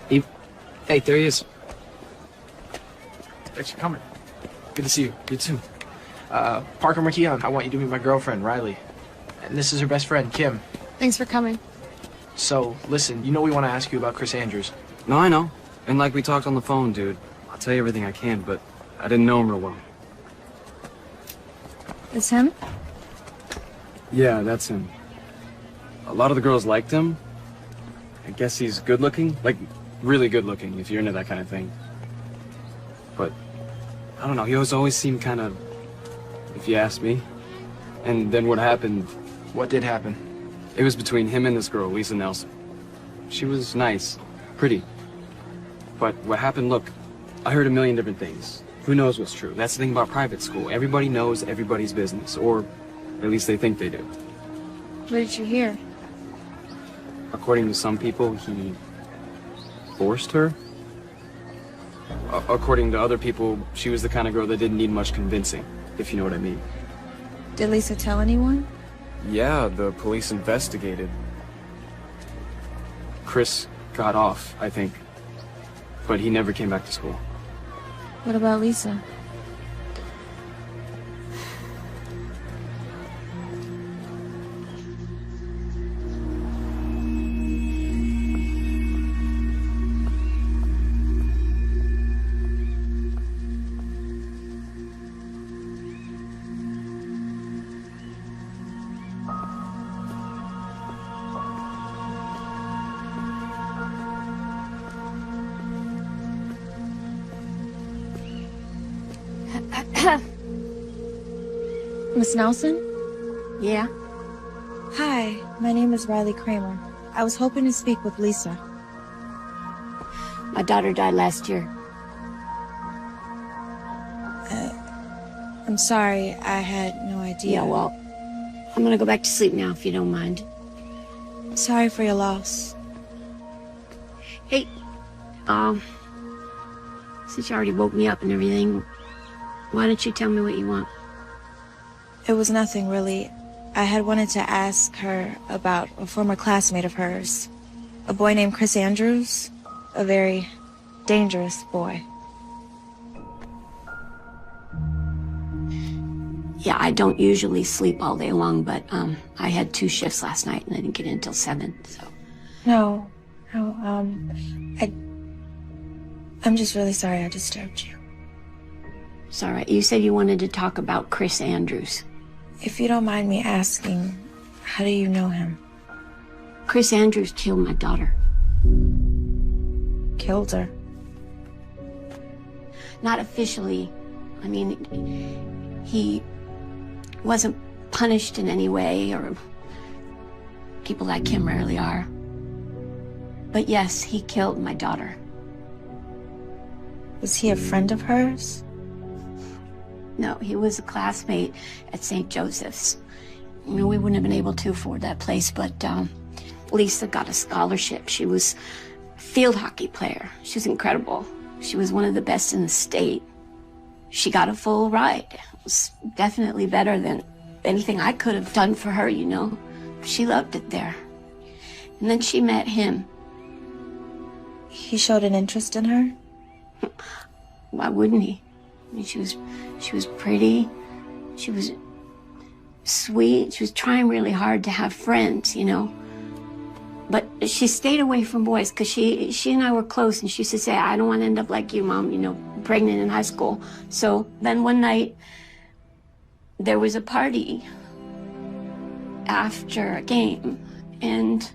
Hey, there he is. Thanks for coming. Good to see you. You too. Parker McKeon, I want you to meet my girlfriend, Riley. And this is her best friend, Kim. Thanks for coming. So, listen, you know we want to ask you about Chris Andrews. No, I know. And like we talked on the phone, dude. I'll tell you everything I can, but I didn't know him real well. It's him? Yeah, that's him. A lot of the girls liked him. I guess he's good looking. Like, really good looking, if you're into that kind of thing. But, I don't know, he always seemed kind of, if you ask me. And then what happened... What did happen? It was between him and this girl, Lisa Nelson. She was nice, pretty. But what happened, look, I heard a million different things. Who knows what's true? That's the thing about private school. Everybody knows everybody's business, or at least they think they do. What did you hear? According to some people, he forced her. According to other people, she was the kind of girl that didn't need much convincing, if you know what I mean. Did Lisa tell anyone? Yeah, the police investigated. Chris got off, I think. But he never came back to school. What about Lisa? Miss Nelson? Yeah? Hi, my name is Riley Kramer. I was hoping to speak with Lisa. My daughter died last year. I'm sorry, I had no idea. Yeah, well, I'm gonna go back to sleep now if you don't mind. Sorry for your loss. Hey, since you already woke me up and everything, why don't you tell me what you want? It was nothing, really. I had wanted to ask her about a former classmate of hers. A boy named Chris Andrews. A very dangerous boy. Yeah, I don't usually sleep all day long, but I had 2 shifts last night and I didn't get in until 7, so. No, I'm just really sorry I disturbed you. It's all right. You said you wanted to talk about Chris Andrews. If you don't mind me asking, how do you know him? Chris Andrews killed my daughter. Killed her? Not officially. I mean, he wasn't punished in any way, or people like him rarely are. But yes, he killed my daughter. Was he a friend of hers? No, he was a classmate at St. Joseph's. You know, we wouldn't have been able to afford that place, but Lisa got a scholarship. She was a field hockey player. She was incredible. She was one of the best in the state. She got a full ride. It was definitely better than anything I could have done for her, you know. She loved it there. And then she met him. He showed an interest in her? Why wouldn't he? I mean, she was pretty. She was sweet. She was trying really hard to have friends, you know. But she stayed away from boys because she and I were close, and she used to say, I don't want to end up like you, Mom, you know, pregnant in high school. So then one night, there was a party after a game, and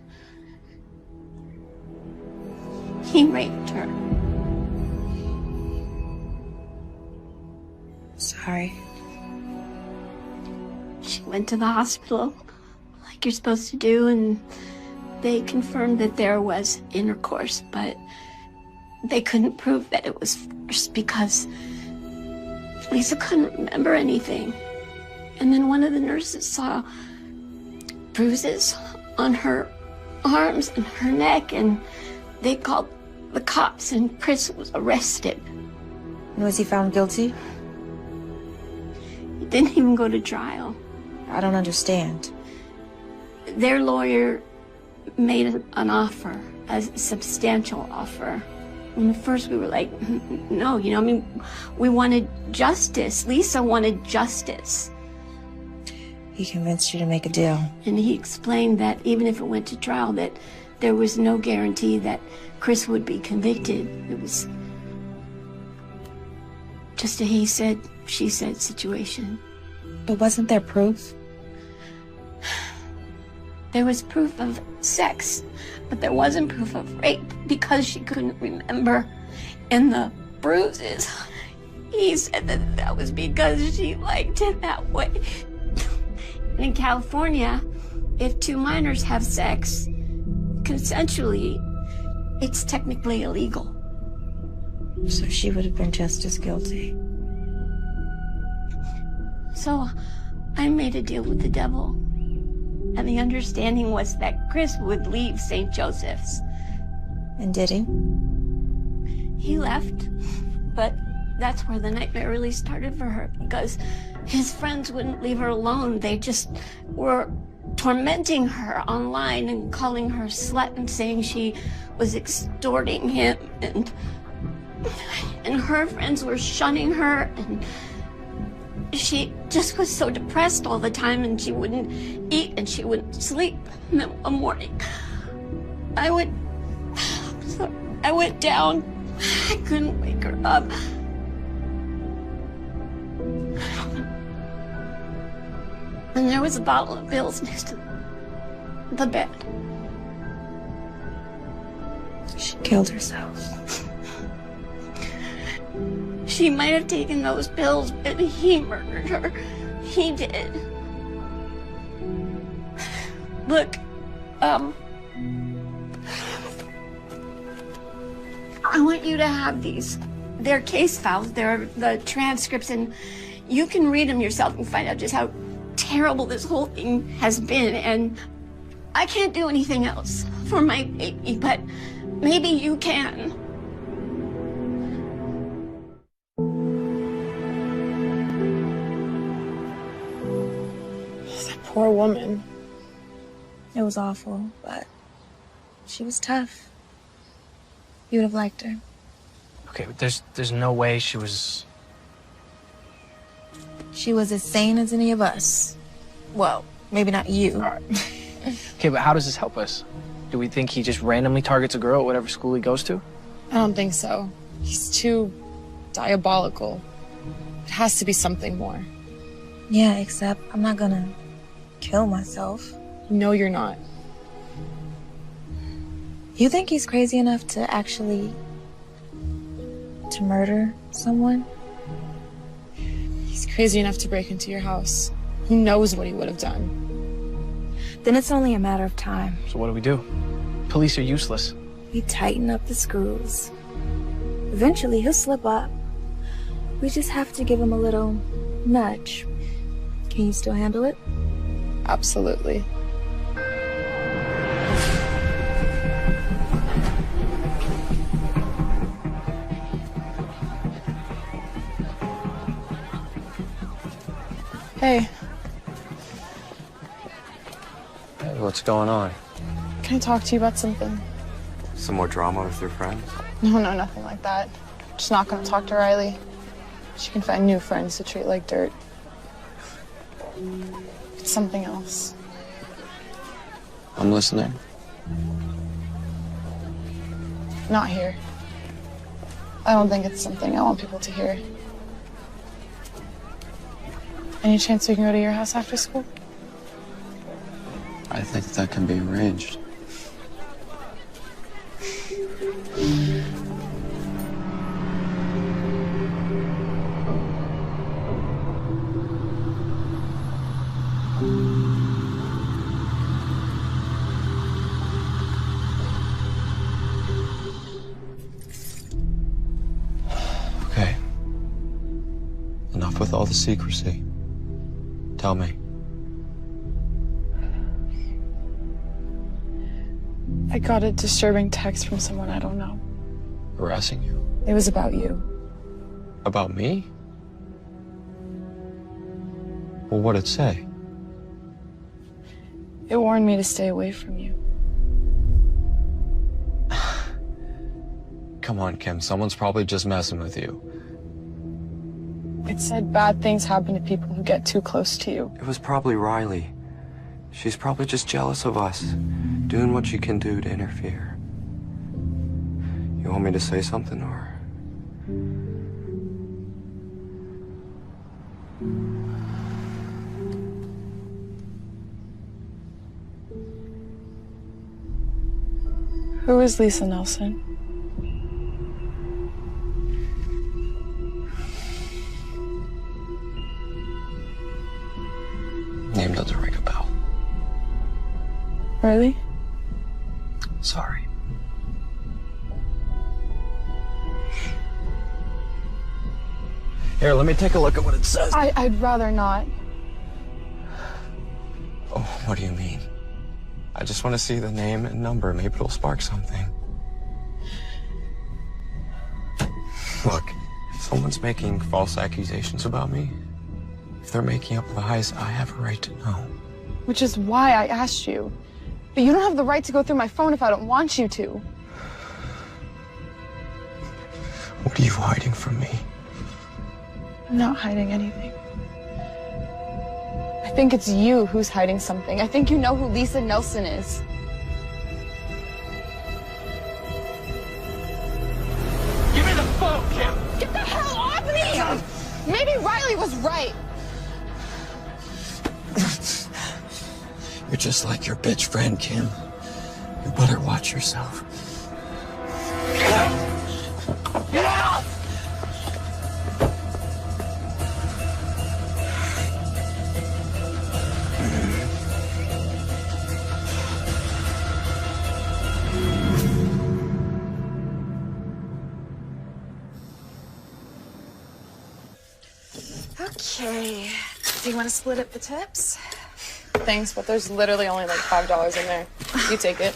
he raped her. Sorry. She went to the hospital, like you're supposed to do, and they confirmed that there was intercourse, but they couldn't prove that it was forced because Lisa couldn't remember anything. And then one of the nurses saw bruises on her arms and her neck, and they called the cops, and Chris was arrested. And was he found guilty? He didn't even go to trial. I don't understand. Their lawyer made an offer, a substantial offer. And at first we were like, no, you know, I mean, we wanted justice. Lisa wanted justice. He convinced you to make a deal. And he explained that even if it went to trial, that there was no guarantee that Chris would be convicted. It was just a he said, she said situation. But wasn't there proof? There was proof of sex, but there wasn't proof of rape because she couldn't remember. And the bruises, he said that that was because she liked it that way. In California, if two minors have sex consensually, it's technically illegal. So she would have been just as guilty. So I made a deal with the devil. And the understanding was that Chris would leave St. Joseph's. And did he? He left, but that's where the nightmare really started for her, because his friends wouldn't leave her alone. They just were tormenting her online and calling her slut and saying she was extorting him, and her friends were shunning her, and she just was so depressed all the time, and she wouldn't eat and she wouldn't sleep. And then one morning, I went down. I couldn't wake her up. And there was a bottle of pills next to the bed. She killed herself. She might have taken those pills, but he murdered her. He did. Look, I want you to have these. They're case files. They're the transcripts, and you can read them yourself and find out just how terrible this whole thing has been. And I can't do anything else for my baby, but maybe you can. That poor woman. It was awful, but she was tough. You would have liked her. Okay, but there's no way she was... She was as sane as any of us. Well, maybe not you. All right. Okay, but how does this help us? Do we think he just randomly targets a girl at whatever school he goes to? I don't think so. He's too diabolical. It has to be something more. Yeah, except I'm not gonna kill myself. No, you're not. You think he's crazy enough to actually... to murder someone? He's crazy enough to break into your house. Who knows what he would have done? Then it's only a matter of time. So what do we do? Police are useless. We tighten up the screws. Eventually, he'll slip up. We just have to give him a little nudge. Can you still handle it? Absolutely. Hey. Hey, what's going on? Can I talk to you about something? Some more drama with your friends? No, nothing like that. Just not gonna talk to Riley. She can find new friends to treat like dirt. It's something else. I'm listening. Not here. I don't think it's something I want people to hear. Any chance we can go to your house after school? I think that can be arranged. Enough with all the secrecy. Tell me. I got a disturbing text from someone I don't know. Harassing you? It was about you. About me? Well, what'd it say? It warned me to stay away from you. Come on, Kim. Someone's probably just messing with you. It said bad things happen to people who get too close to you. It was probably Riley. She's probably just jealous of us, doing what she can do to interfere. You want me to say something, or? Who is Lisa Nelson? Name doesn't ring a bell. Really? Sorry. Here, let me take a look at what it says. I'd rather not. Oh, what do you mean? I just want to see the name and number. Maybe it'll spark something. Look, if someone's making false accusations about me, if they're making up lies, I have a right to know. Which is why I asked you. But you don't have the right to go through my phone if I don't want you to. What are you hiding from me? I'm not hiding anything. I think it's you who's hiding something. I think you know who Lisa Nelson is. Give me the phone, Kim! Get the hell off me! Maybe Riley was right. You're just like your bitch friend, Kim. You better watch yourself. Get out! Okay. Do you want to split up the tips? Thanks, but there's literally only like $5 in there. You take it.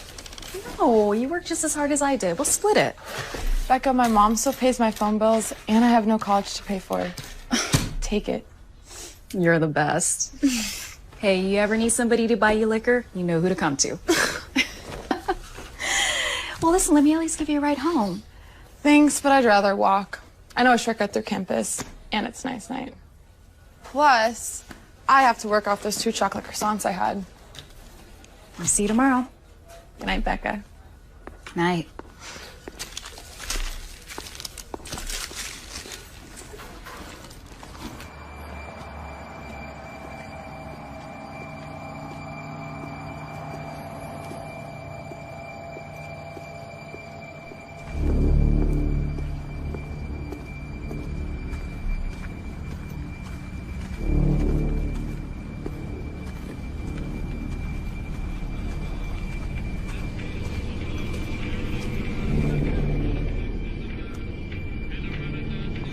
No, you work just as hard as I did. We'll split it. Becca, my mom still pays my phone bills, and I have no college to pay for. Take it. You're the best. Hey, you ever need somebody to buy you liquor? You know who to come to. Well, listen, let me at least give you a ride home. Thanks, but I'd rather walk. I know a shortcut through campus, and it's nice night. Plus, I have to work off those 2 chocolate croissants I had. I'll see you tomorrow. Good night, Becca. Night.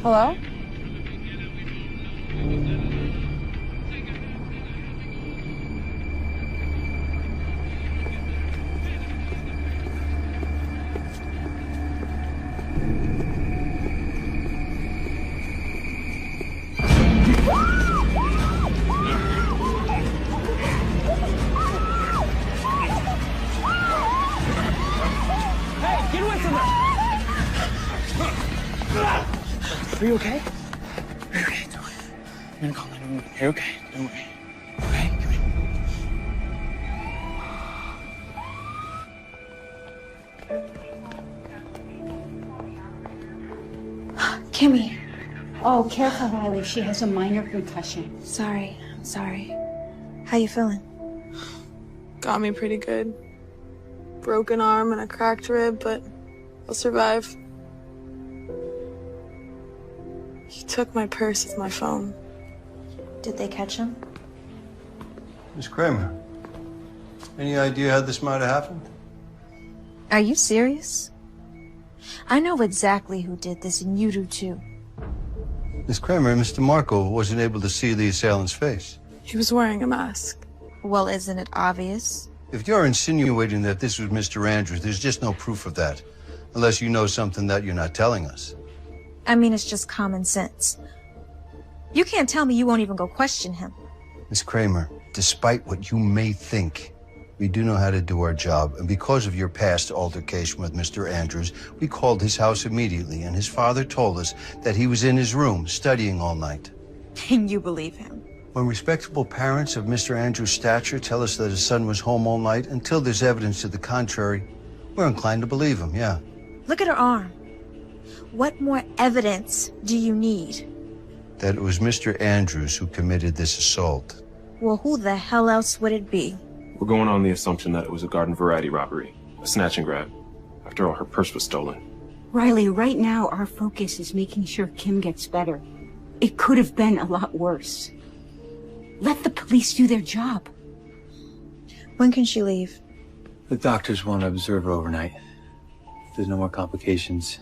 Hello? Hey, get away from her! Are you okay? Are you okay? Don't worry. I'm gonna call 911. You're okay. Don't worry. Okay? Come here. Kimmy. Oh, careful, Riley. She has a minor concussion. Sorry, I'm sorry. How you feeling? Got me pretty good. Broken arm and a cracked rib, but I'll survive. He took my purse with my phone. Did they catch him? Miss Kramer, any idea how this might have happened? Are you serious? I know exactly who did this, and you do too. Miss Kramer, Mr. Marco wasn't able to see the assailant's face. He was wearing a mask. Well, isn't it obvious? If you're insinuating that this was Mr. Andrews, there's just no proof of that. Unless you know something that you're not telling us. I mean, it's just common sense. You can't tell me you won't even go question him. Miss Kramer, despite what you may think, we do know how to do our job. And because of your past altercation with Mr. Andrews, we called his house immediately, and his father told us that he was in his room studying all night. And you believe him? When respectable parents of Mr. Andrews' stature tell us that his son was home all night, until there's evidence to the contrary, we're inclined to believe him, yeah. Look at her arm. What more evidence do you need? That it was Mr. Andrews who committed this assault. Well, who the hell else would it be? We're going on the assumption that it was a garden variety robbery, a snatch and grab. After all, her purse was stolen. Riley, right now our focus is making sure Kim gets better. It could have been a lot worse. Let the police do their job. When can she leave? The doctors want to observe her overnight. If there's no more complications,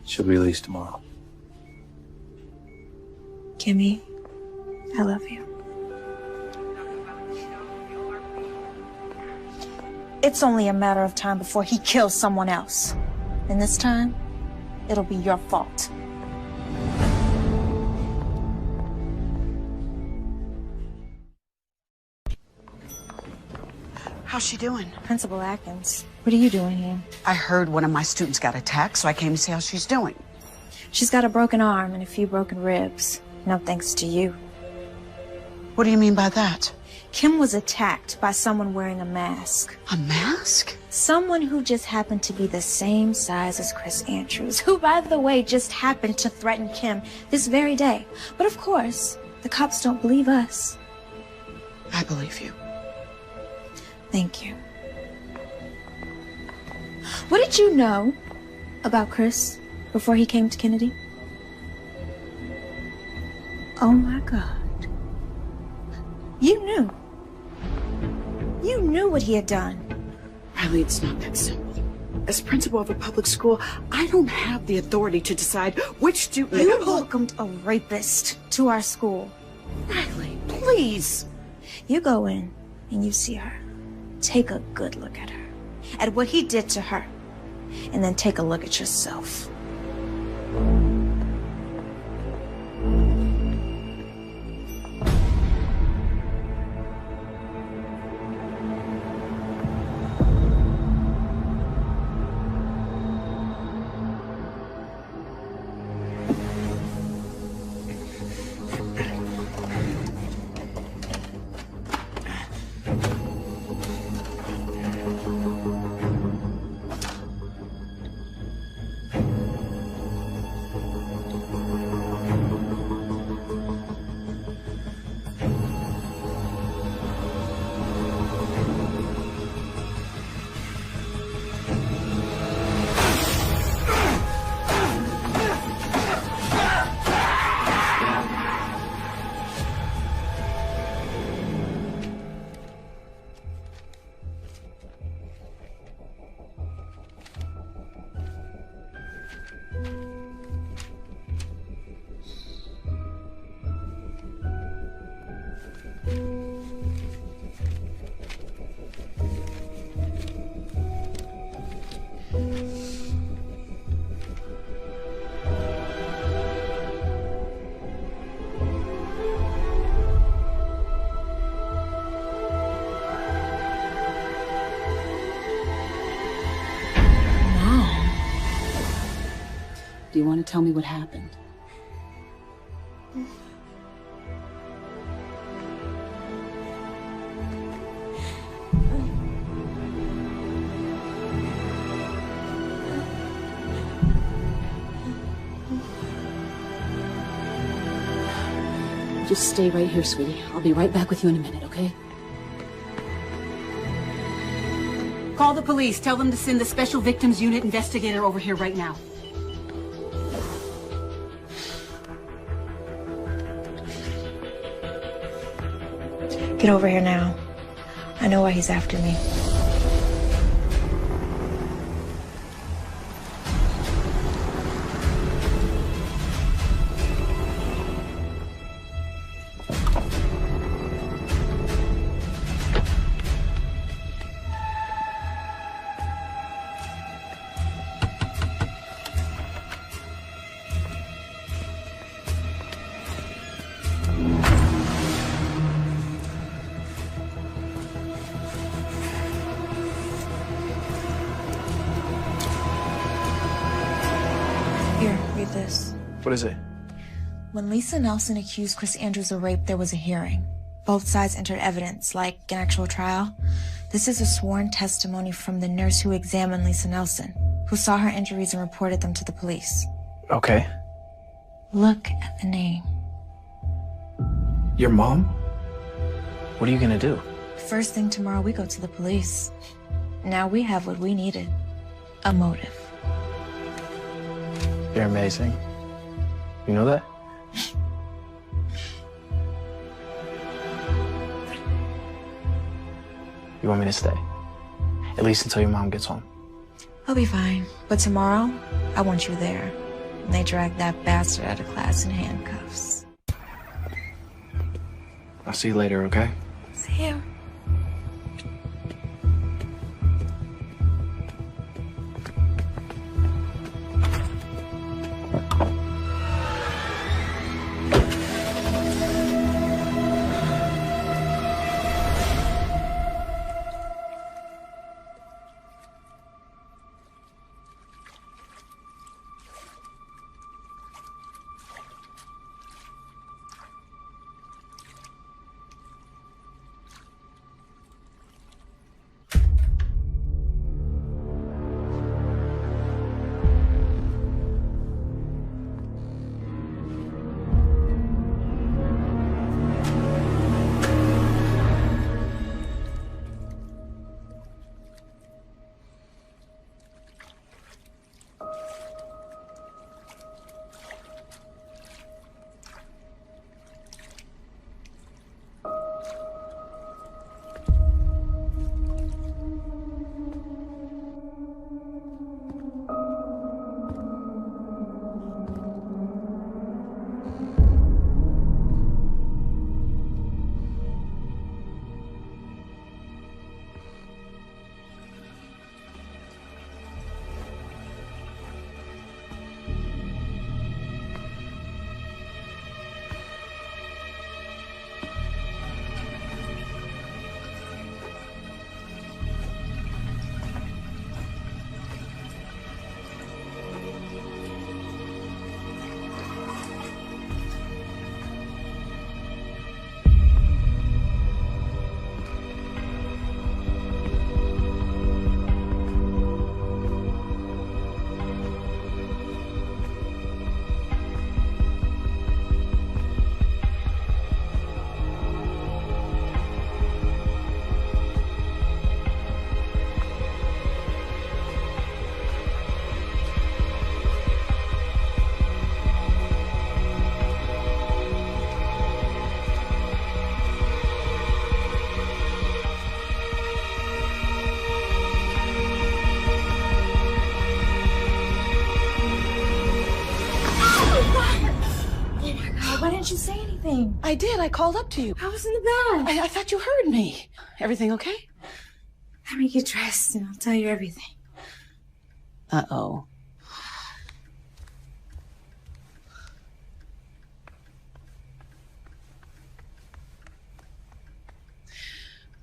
she'll be released tomorrow. Kimmy, I love you. It's only a matter of time before he kills someone else. And this time, it'll be your fault. How's she doing? Principal Atkins, what are you doing here? I heard one of my students got attacked, so I came to see how she's doing. She's got a broken arm and a few broken ribs. No thanks to you. What do you mean by that? Kim was attacked by someone wearing a mask. A mask? Someone who just happened to be the same size as Chris Andrews, who, by the way, just happened to threaten Kim this very day. But of course, the cops don't believe us. I believe you. Thank you. What did you know about Chris before he came to Kennedy? Oh my God. You knew. You knew what he had done. Riley, it's not that simple. As principal of a public school, I don't have the authority to decide which student... You welcomed a rapist to our school. Riley, please. You go in and you see her. Take a good look at her, at what he did to her, and then take a look at yourself. Do you want to tell me what happened? Just stay right here, sweetie. I'll be right back with you in a minute, okay? Call the police. Tell them to send the Special Victims Unit investigator over here right now. Get over here now. I know why he's after me. What is it? When Lisa Nelson accused Chris Andrews of rape, there was a hearing. Both sides entered evidence, like an actual trial. This is a sworn testimony from the nurse who examined Lisa Nelson, who saw her injuries and reported them to the police. Okay. Look at the name. Your mom? What are you gonna do? First thing tomorrow, we go to the police. Now we have what we needed. A motive. You're amazing. You know that? You want me to stay? At least until your mom gets home. I'll be fine. But tomorrow, I want you there. And they drag that bastard out of class in handcuffs. I'll see you later, okay? See you. Why didn't you say anything? I did. I called up to you. I was in the bath. I thought you heard me. Everything okay? Let me get dressed and I'll tell you everything. Uh-oh.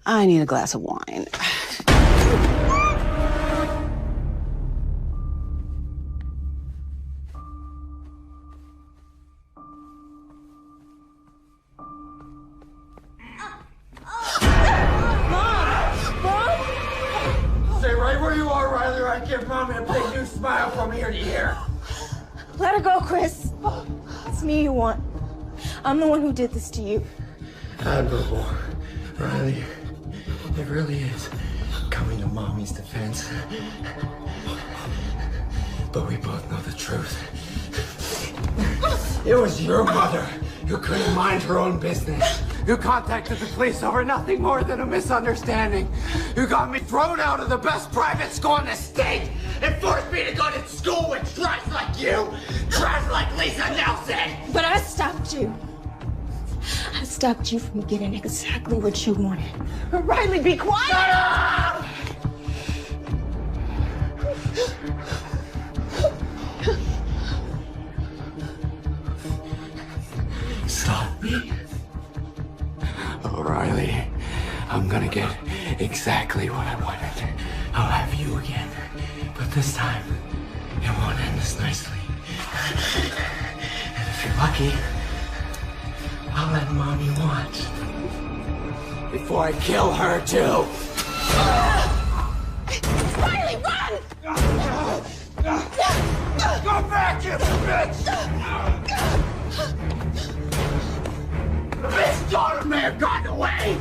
I need a glass of wine. Stay right where you are, Riley, or I give Mommy a big new smile from ear to ear. Let her go, Chris. It's me you want. I'm the one who did this to you. Admirable, Riley. It really is coming to Mommy's defense. But we both know the truth. It was your mother who couldn't mind her own business, who contacted the police over nothing more than a misunderstanding, who got me thrown out of the best private school in the state and forced me to go to school with trash like you, trash like Lisa Nelson. But I stopped you. I stopped you from getting exactly what you wanted. Riley, be quiet! Shut up! Stop me. Oh, Riley, I'm gonna get exactly what I wanted. I'll have you again. But this time, it won't end as nicely. If you're lucky, I'll let Mommy watch. Before I kill her, too. Riley, run! Go back, you bitch! The bitch daughter may have gotten away!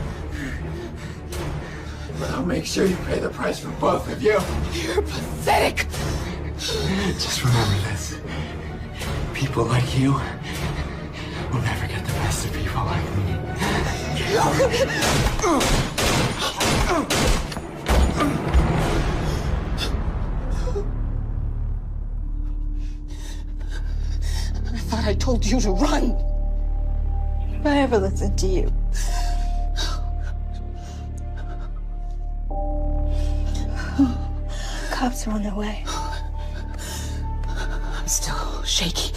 But I'll make sure you pay the price for both of you. You're pathetic. Just remember this. People like you will never get the best of people like me. I thought I told you to run. If I ever listened to you. Cops are on their way. I'm still shaky.